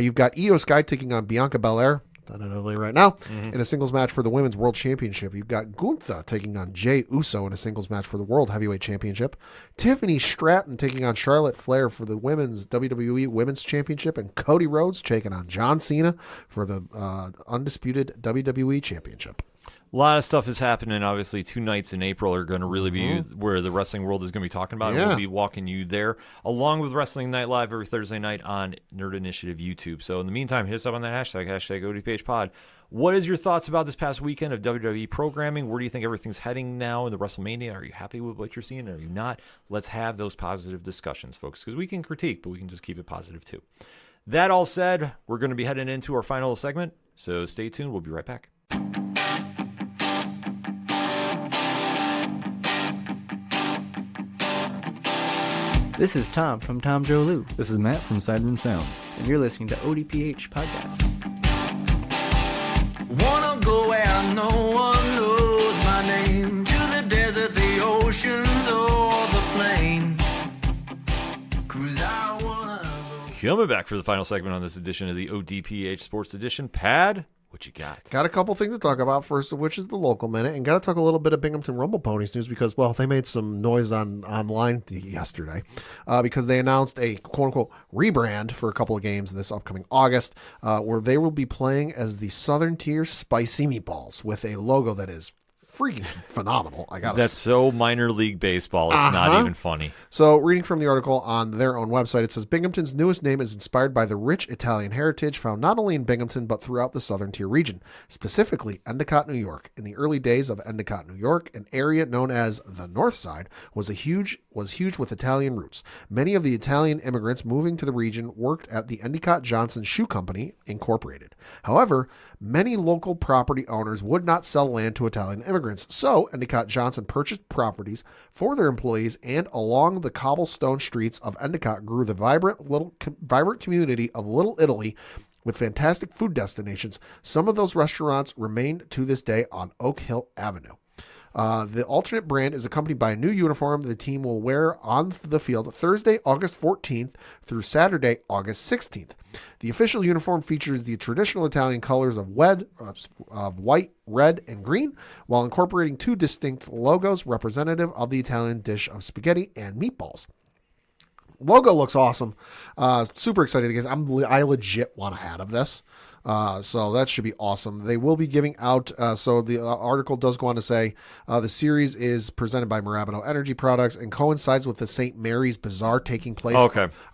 You've got Io Sky taking on Bianca Belair, tentatively right now, in a singles match for the Women's World Championship. You've got Gunther taking on Jey Uso in a singles match for the World Heavyweight Championship. Tiffany Stratton taking on Charlotte Flair for the Women's WWE Women's Championship. And Cody Rhodes taking on John Cena for the undisputed WWE Championship. A lot of stuff is happening. Obviously, 2 nights in April are going to really be where the wrestling world is going to be talking about it. We'll be walking you there, along with Wrestling Night Live every Thursday night on Nerd Initiative YouTube. So in the meantime, hit us up on that hashtag ODPH pod. What is your thoughts about this past weekend of WWE programming? Where do you think everything's heading now in the WrestleMania? Are you happy with what you're seeing? Are you not? Let's have those positive discussions, folks, because we can critique, but we can just keep it positive too. That all said, we're going to be heading into our final segment, so stay tuned. We'll be right back. This is Tom from Tom Joe Lou, This is Matt from Sideroom Sounds. and you're listening to ODPH Podcast. Wanna go where no one knows my name, to the desert, the oceans, or the plains. 'Cause I wanna go. Coming back for the final segment on this edition of the ODPH Sports Edition. Pad, what you got? Got a couple things to talk about, first of which is the local minute, and got to talk a little bit of Binghamton Rumble Ponies news because, well, they made some noise online yesterday because they announced a quote-unquote rebrand for a couple of games this upcoming August where they will be playing as the Southern Tier Spicy Meatballs with a logo that is freaking phenomenal. That's so minor league baseball. It's not even funny. So, reading from the article on their own website, it says Binghamton's newest name is inspired by the rich Italian heritage found not only in Binghamton but throughout the Southern Tier region, specifically Endicott, New York. In the early days of Endicott, New York, an area known as the North Side was huge with Italian roots. Many of the Italian immigrants moving to the region worked at the Endicott Johnson Shoe Company, Incorporated. However, many local property owners would not sell land to Italian immigrants, so Endicott Johnson purchased properties for their employees, and along the cobblestone streets of Endicott grew the vibrant community of Little Italy with fantastic food destinations. Some of those restaurants remain to this day on Oak Hill Avenue. The alternate brand is accompanied by a new uniform the team will wear on the field Thursday, August 14th through Saturday, August 16th. The official uniform features the traditional Italian colors of white, red, and green, while incorporating two distinct logos representative of the Italian dish of spaghetti and meatballs. Logo looks awesome. Super excited because I legit want a hat of this. So that should be awesome. They will be giving out, so the article does go on to say, the series is presented by Mirabito Energy Products and coincides with the St. Mary's Bazaar taking place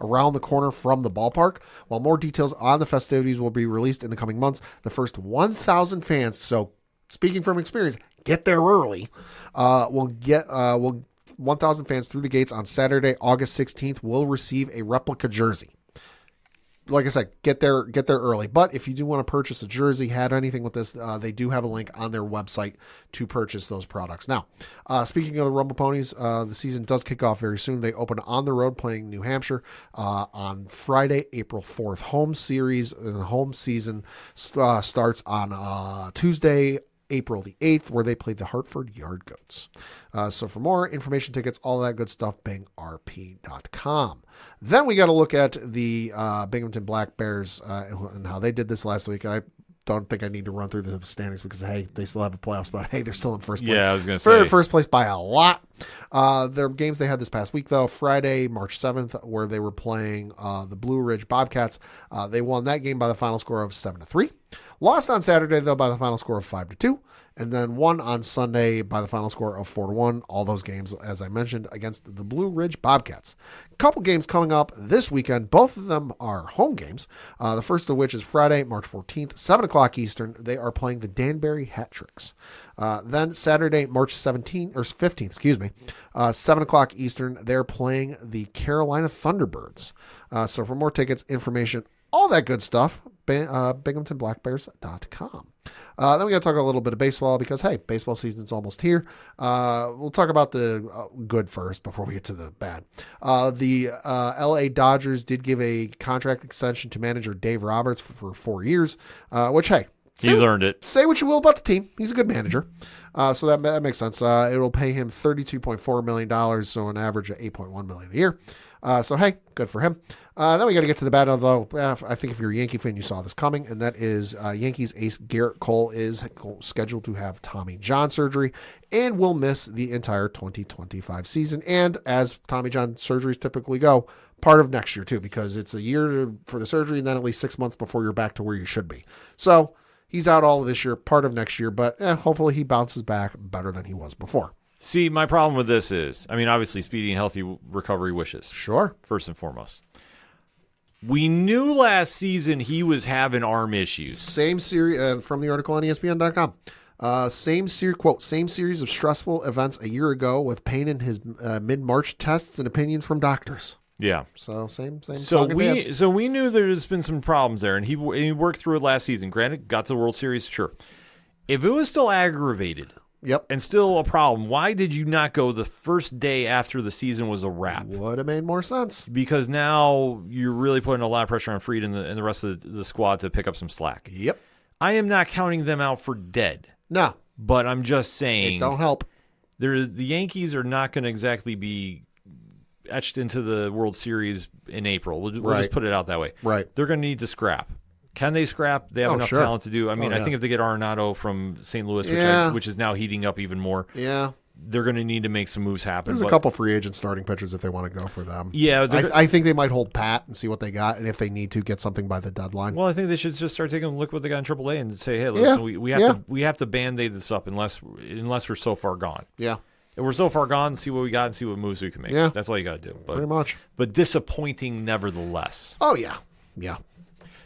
around the corner from the ballpark. While more details on the festivities will be released in the coming months, the first 1,000 fans, so speaking from experience, get there early, will 1,000 fans through the gates on Saturday, August 16th will receive a replica jersey. Like I said, get there early. But if you do want to purchase a jersey, hat, or anything with this, they do have a link on their website to purchase those products. Now, speaking of the Rumble Ponies, the season does kick off very soon. They open on the road playing New Hampshire on Friday, April 4th. Home series and home season starts on Tuesday, April the 8th, where they play the Hartford Yard Goats. So for more information, tickets, all that good stuff, bingrp.com. Then we got to look at the Binghamton Black Bears and how they did this last week. I don't think I need to run through the standings because, hey, they still have a playoff spot. Hey, they're still in first place. Yeah, I was going to say. First place by a lot. Their games they had this past week, though, Friday, March 7th, where they were playing the Blue Ridge Bobcats. They won that game by the final score of 7-3. Lost on Saturday, though, by the final score of 5-2. And then won on Sunday by the final score of 4-1. All those games, as I mentioned, against the Blue Ridge Bobcats. A couple games coming up this weekend. Both of them are home games. The first of which is Friday, March 14th, 7 o'clock Eastern. They are playing the Danbury Hat Tricks. Then Saturday, March 15th, 7 o'clock Eastern, they're playing the Carolina Thunderbirds. So for more tickets, information, all that good stuff, BinghamtonBlackBears.com. Then we got to talk a little bit of baseball because, hey, baseball season's almost here. We'll talk about the good first before we get to the bad. The LA Dodgers did give a contract extension to manager Dave Roberts for 4 years, which, hey, he's earned it. Say what you will about the team. He's a good manager. So that makes sense. It'll pay him $32.4 million, so an average of $8.1 million a year. So, hey, good for him. Then we got to get to the bad, although I think if you're a Yankee fan, you saw this coming, and that is Yankees ace Garrett Cole is scheduled to have Tommy John surgery and will miss the entire 2025 season. And as Tommy John surgeries typically go, part of next year, too, because it's a year for the surgery and then at least 6 months before you're back to where you should be. So he's out all of this year, part of next year, but hopefully he bounces back better than he was before. See, my problem with this is, obviously, speedy and healthy recovery wishes. Sure. First and foremost. We knew last season he was having arm issues. Same series, from the article on ESPN.com. Same series of stressful events a year ago with pain in his mid-March tests and opinions from doctors. Yeah. So same. So we knew there's been some problems there, and he worked through it last season. Granted, got to the World Series, sure. If it was still aggravated, yep, and still a problem, why did you not go the first day after the season was a wrap? Would have made more sense. Because now you're really putting a lot of pressure on Fried and the rest of the squad to pick up some slack. Yep. I am not counting them out for dead. No. But I'm just saying. It don't help. The Yankees are not going to exactly be etched into the World Series in April. We'll just put it out that way. Right. They're going to need to scrap. Can they scrap? They have enough talent to do. I think if they get Arenado from St. Louis, which is now heating up even more, they're going to need to make some moves happen. There's a couple free agent starting pitchers if they want to go for them. Yeah. I think they might hold pat and see what they got, and if they need to get something by the deadline. Well, I think they should just start taking a look what they got in AAA and say, hey, listen, we have to Band-Aid this up unless we're so far gone. Yeah. If we're so far gone, see what we got and see what moves we can make. Yeah. That's all you got to do. Pretty much. But disappointing nevertheless. Oh, yeah. Yeah.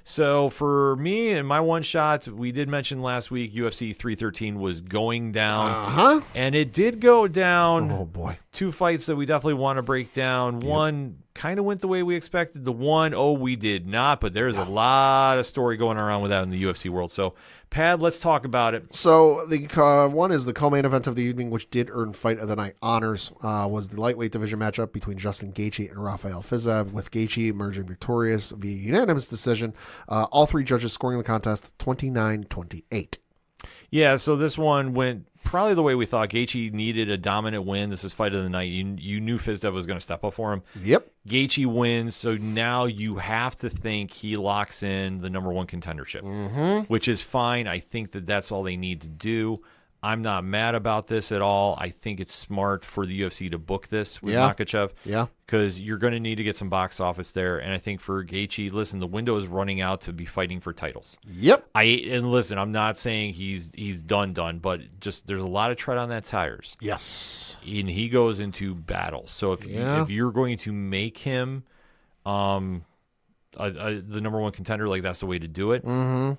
So for me and my one shot, we did mention last week UFC 313 was going down. And it did go down. Oh, boy. 2 fights that we definitely want to break down. Yep. One kind of went the way we expected. The one, we did not. But there's a lot of story going around with that in the UFC world. So, Pad, let's talk about it. So the one is the co-main event of the evening, which did earn Fight of the Night honors, was the lightweight division matchup between Justin Gaethje and Rafael Fiziev, with Gaethje emerging victorious via unanimous decision. All 3 judges scoring the contest 29-28. Yeah, so this one went probably the way we thought. Gaethje needed a dominant win. This is fight of the night. You knew Fizdev was going to step up for him. Yep. Gaethje wins, so now you have to think he locks in the number one contendership, which is fine. I think that's all they need to do. I'm not mad about this at all. I think it's smart for the UFC to book this with Makhachev. Yeah. Because you're going to need to get some box office there. And I think for Gaethje, listen, the window is running out to be fighting for titles. Yep. And listen, I'm not saying he's done, but just there's a lot of tread on that tires. Yes. And he goes into battles. So if you're going to make him the number one contender, like that's the way to do it.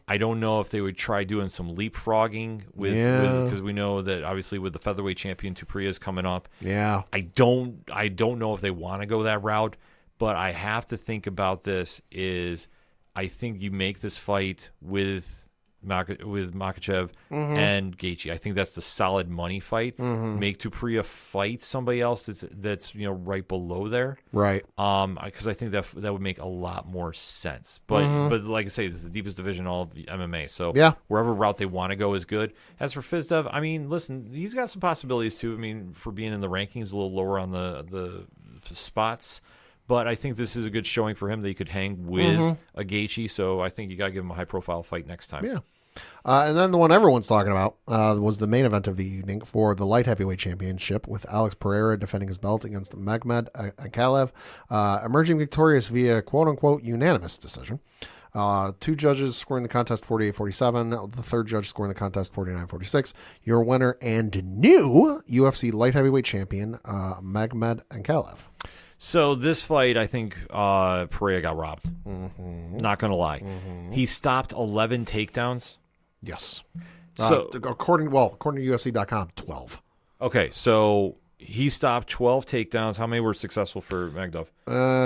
I don't know if they would try doing some leapfrogging because we know that obviously with the featherweight champion Tupria's coming up. Yeah. I don't know if they want to go that route, but I have to think about this I think you make this fight with Makhachev and Gaethje. I think that's the solid money fight. Make Tupria fight somebody else that's right below there. Right. Because I think that would make a lot more sense. But like I say, this is the deepest division in all of MMA. So wherever route they want to go is good. As for Fizdev, I mean, listen, he's got some possibilities too. I mean, for being in the rankings, a little lower on the spots. But I think this is a good showing for him that he could hang with a Gaethje. So I think you got to give him a high-profile fight next time. Yeah. And then the one everyone's talking about was the main event of the evening for the light heavyweight championship with Alex Pereira defending his belt against Magomed Ankalaev, emerging victorious via quote-unquote unanimous decision. Two judges scoring the contest 48-47. The third judge scoring the contest 49-46. Your winner and new UFC light heavyweight champion, Magomed Ankalaev. So this fight, I think Pereira got robbed. Not going to lie. He stopped 11 takedowns. Yes. So according to UFC.com, 12. Okay, so he stopped 12 takedowns. How many were successful for Magdov?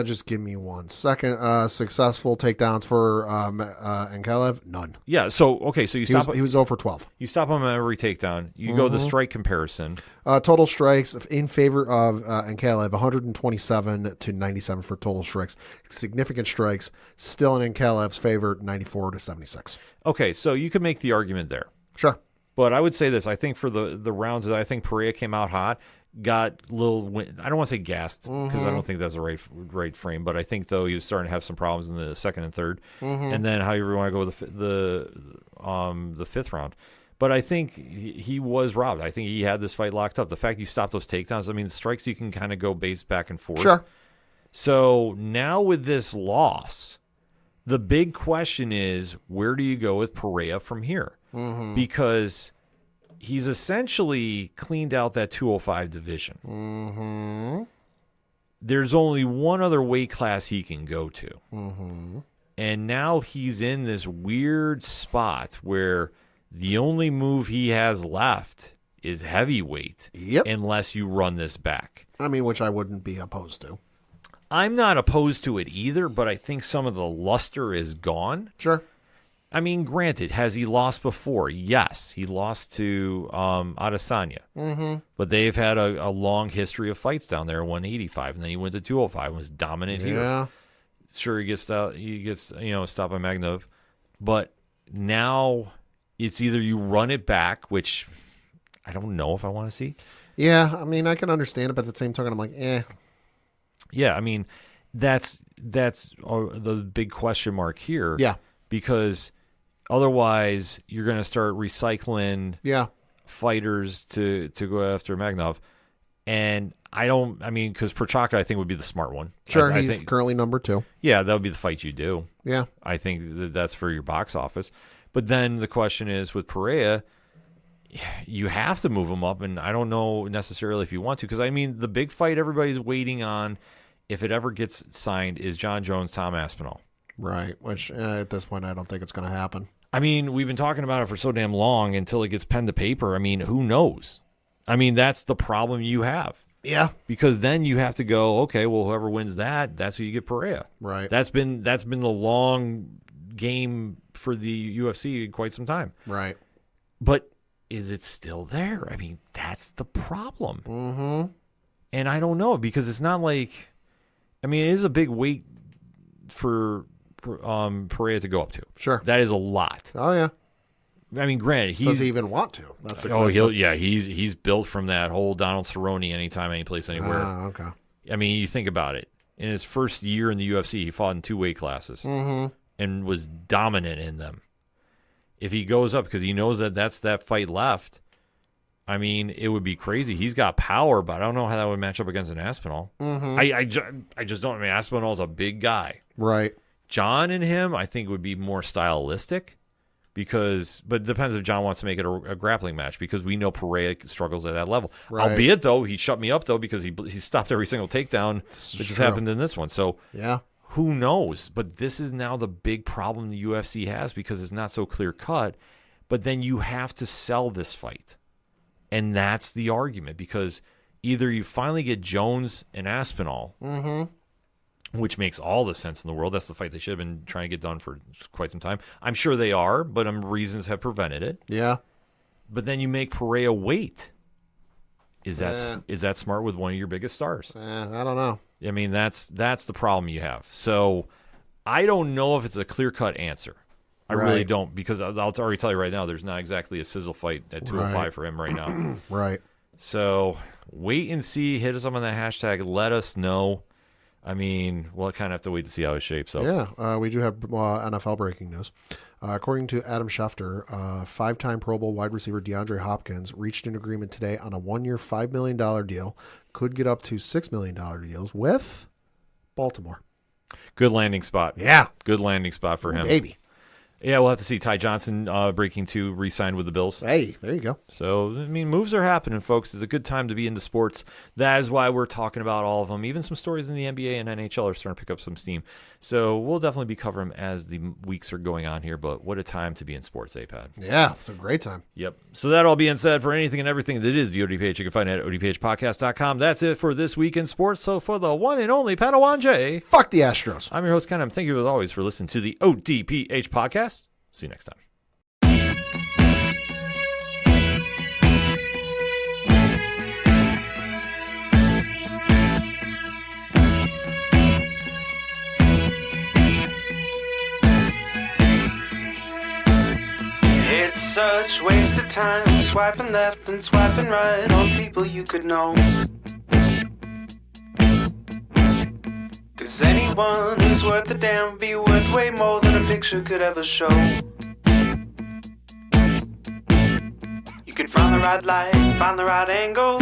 Just give me 1 second. Successful takedowns for Ankalaev? None. Yeah, so you stop he was 0 for 12. You stop him at every takedown. You go the strike comparison. Total strikes in favor of Ankalaev, 127 to 97 for total strikes. Significant strikes still in Ankalaev's favor, 94 to 76. Okay, so you could make the argument there. Sure. But I would say this. I think for the rounds, I think Pereira came out hot, got a little, I don't want to say gassed because I don't think that's the right frame, but I think, though, he was starting to have some problems in the second and third. And then however you want to go with the fifth round. But I think he was robbed. I think he had this fight locked up. The fact you stopped those takedowns, I mean, the strikes you can kind of go base back and forth. Sure. So now with this loss, the big question is, where do you go with Pereira from here? Because he's essentially cleaned out that 205 division. There's only one other weight class he can go to. And now he's in this weird spot where the only move he has left is heavyweight, unless you run this back. I mean, which I wouldn't be opposed to. I'm not opposed to it either, but I think some of the luster is gone. Sure. I mean, granted, has he lost before? Yes, he lost to Adesanya. But they've had a long history of fights down there at 185, and then he went to 205 and was dominant here. Sure, he gets stopped by Magnov, but now it's either you run it back, which I don't know if I want to see. Yeah, I mean, I can understand it, but at the same token, I'm like, eh. Yeah, I mean, that's the big question mark here. Yeah, because otherwise, you're going to start recycling fighters to go after Magnov. And because Prochaka, I think, would be the smart one. Sure, I he's think, currently number 2. Yeah, that would be the fight you do. Yeah. I think that's for your box office. But then the question is, with Pereira, you have to move him up, and I don't know necessarily if you want to. Because, I mean, the big fight everybody's waiting on, if it ever gets signed, is John Jones, Tom Aspinall. Right, which at this point, I don't think it's going to happen. I mean, we've been talking about it for so damn long until it gets pen to paper. I mean, who knows? I mean, that's the problem you have. Yeah. Because then you have to go, okay, well, whoever wins that's who you get Pereira. Right. That's been the long game for the UFC in quite some time. Right. But is it still there? I mean, that's the problem. And I don't know, because it's not like, I mean, it is a big weight for Pereira to go up to. Sure. That is a lot. Oh, yeah. I mean, granted, Does he even want to? That's he's built from that whole Donald Cerrone anytime, any place, anywhere. Okay. I mean, you think about it. In his first year in the UFC, he fought in 2 weight classes and was dominant in them. If he goes up, because he knows that that's that fight left, I mean, it would be crazy. He's got power, but I don't know how that would match up against an Aspinall. I just don't. I mean, Aspinall's a big guy. Right. John and him, I think, would be more stylistic. But it depends if John wants to make it a grappling match, because we know Pereira struggles at that level. Right. Albeit, though, he shut me up, though, because he stopped every single takedown, which has happened in this one. So yeah, who knows? But this is now the big problem the UFC has, because it's not so clear-cut. But then you have to sell this fight. And that's the argument, because either you finally get Jones and Aspinall, which makes all the sense in the world. That's the fight they should have been trying to get done for quite some time. I'm sure they are, but reasons have prevented it. Yeah. But then you make Pereira wait. Is that smart with one of your biggest stars? I don't know. I mean, that's the problem you have. So I don't know if it's a clear-cut answer. I really don't, because I'll already tell you right now, there's not exactly a sizzle fight at 205 for him right now. Right. So wait and see. Hit us up on that hashtag. Let us know. I mean, we'll kind of have to wait to see how it shapes up. Yeah, we do have NFL breaking news. According to Adam Schefter, 5-time Pro Bowl wide receiver DeAndre Hopkins reached an agreement today on a 1-year, $5 million deal. Could get up to $6 million deals with Baltimore. Good landing spot. Yeah. Good landing spot for him. Baby. Yeah, we'll have to see. Ty Johnson breaking 2, re-signed with the Bills. Hey, there you go. So, I mean, moves are happening, folks. It's a good time to be into sports. That is why we're talking about all of them. Even some stories in the NBA and NHL are starting to pick up some steam. So we'll definitely be covering them as the weeks are going on here. But what a time to be in sports, APAD. Yeah, it's a great time. Yep. So that all being said, for anything and everything that is the ODPH, you can find it at odphpodcast.com. That's it for this week in sports. So for the one and only Padawan J. Fuck the Astros. I'm your host, Ken. Thank you as always for listening to the ODPH podcast. See you next time. It's such waste of time, swiping left and swiping right on people you could know. 'Cause anyone who's worth a damn be worth way more than a picture could ever show. You could find the right light, find the right angle,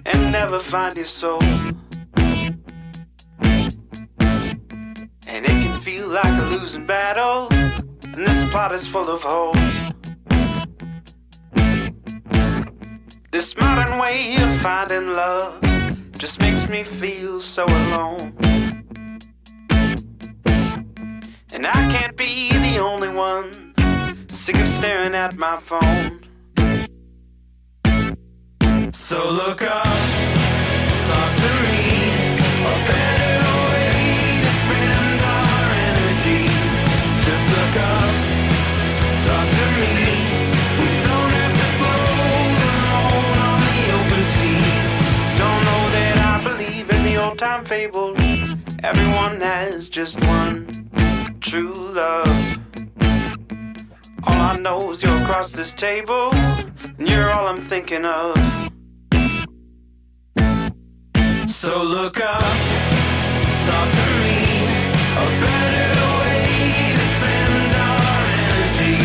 and never find your soul. And it can feel like a losing battle, and this plot is full of holes. This modern way of finding love just makes me feel so alone. And I can't be the only one sick of staring at my phone. So look up, talk to me, a better way to spend our energy. Just look up, talk to me. We don't have to float alone on the open sea. Don't know that I believe in the old time fable. Everyone has just one true love. All I know is you're across this table, and you're all I'm thinking of. So look up, talk to me, a better way to spend our energy.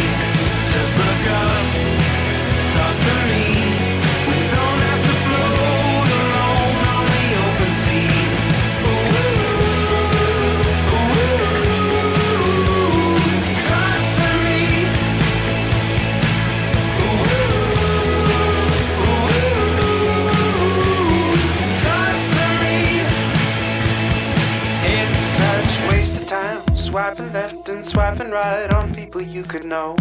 Just look up, talk to me. We don't have to float alone on the open sea. Ooh, ooh, talk to me. Ooh, talk to me. It's such waste of time, swiping left and swiping right on people you could know.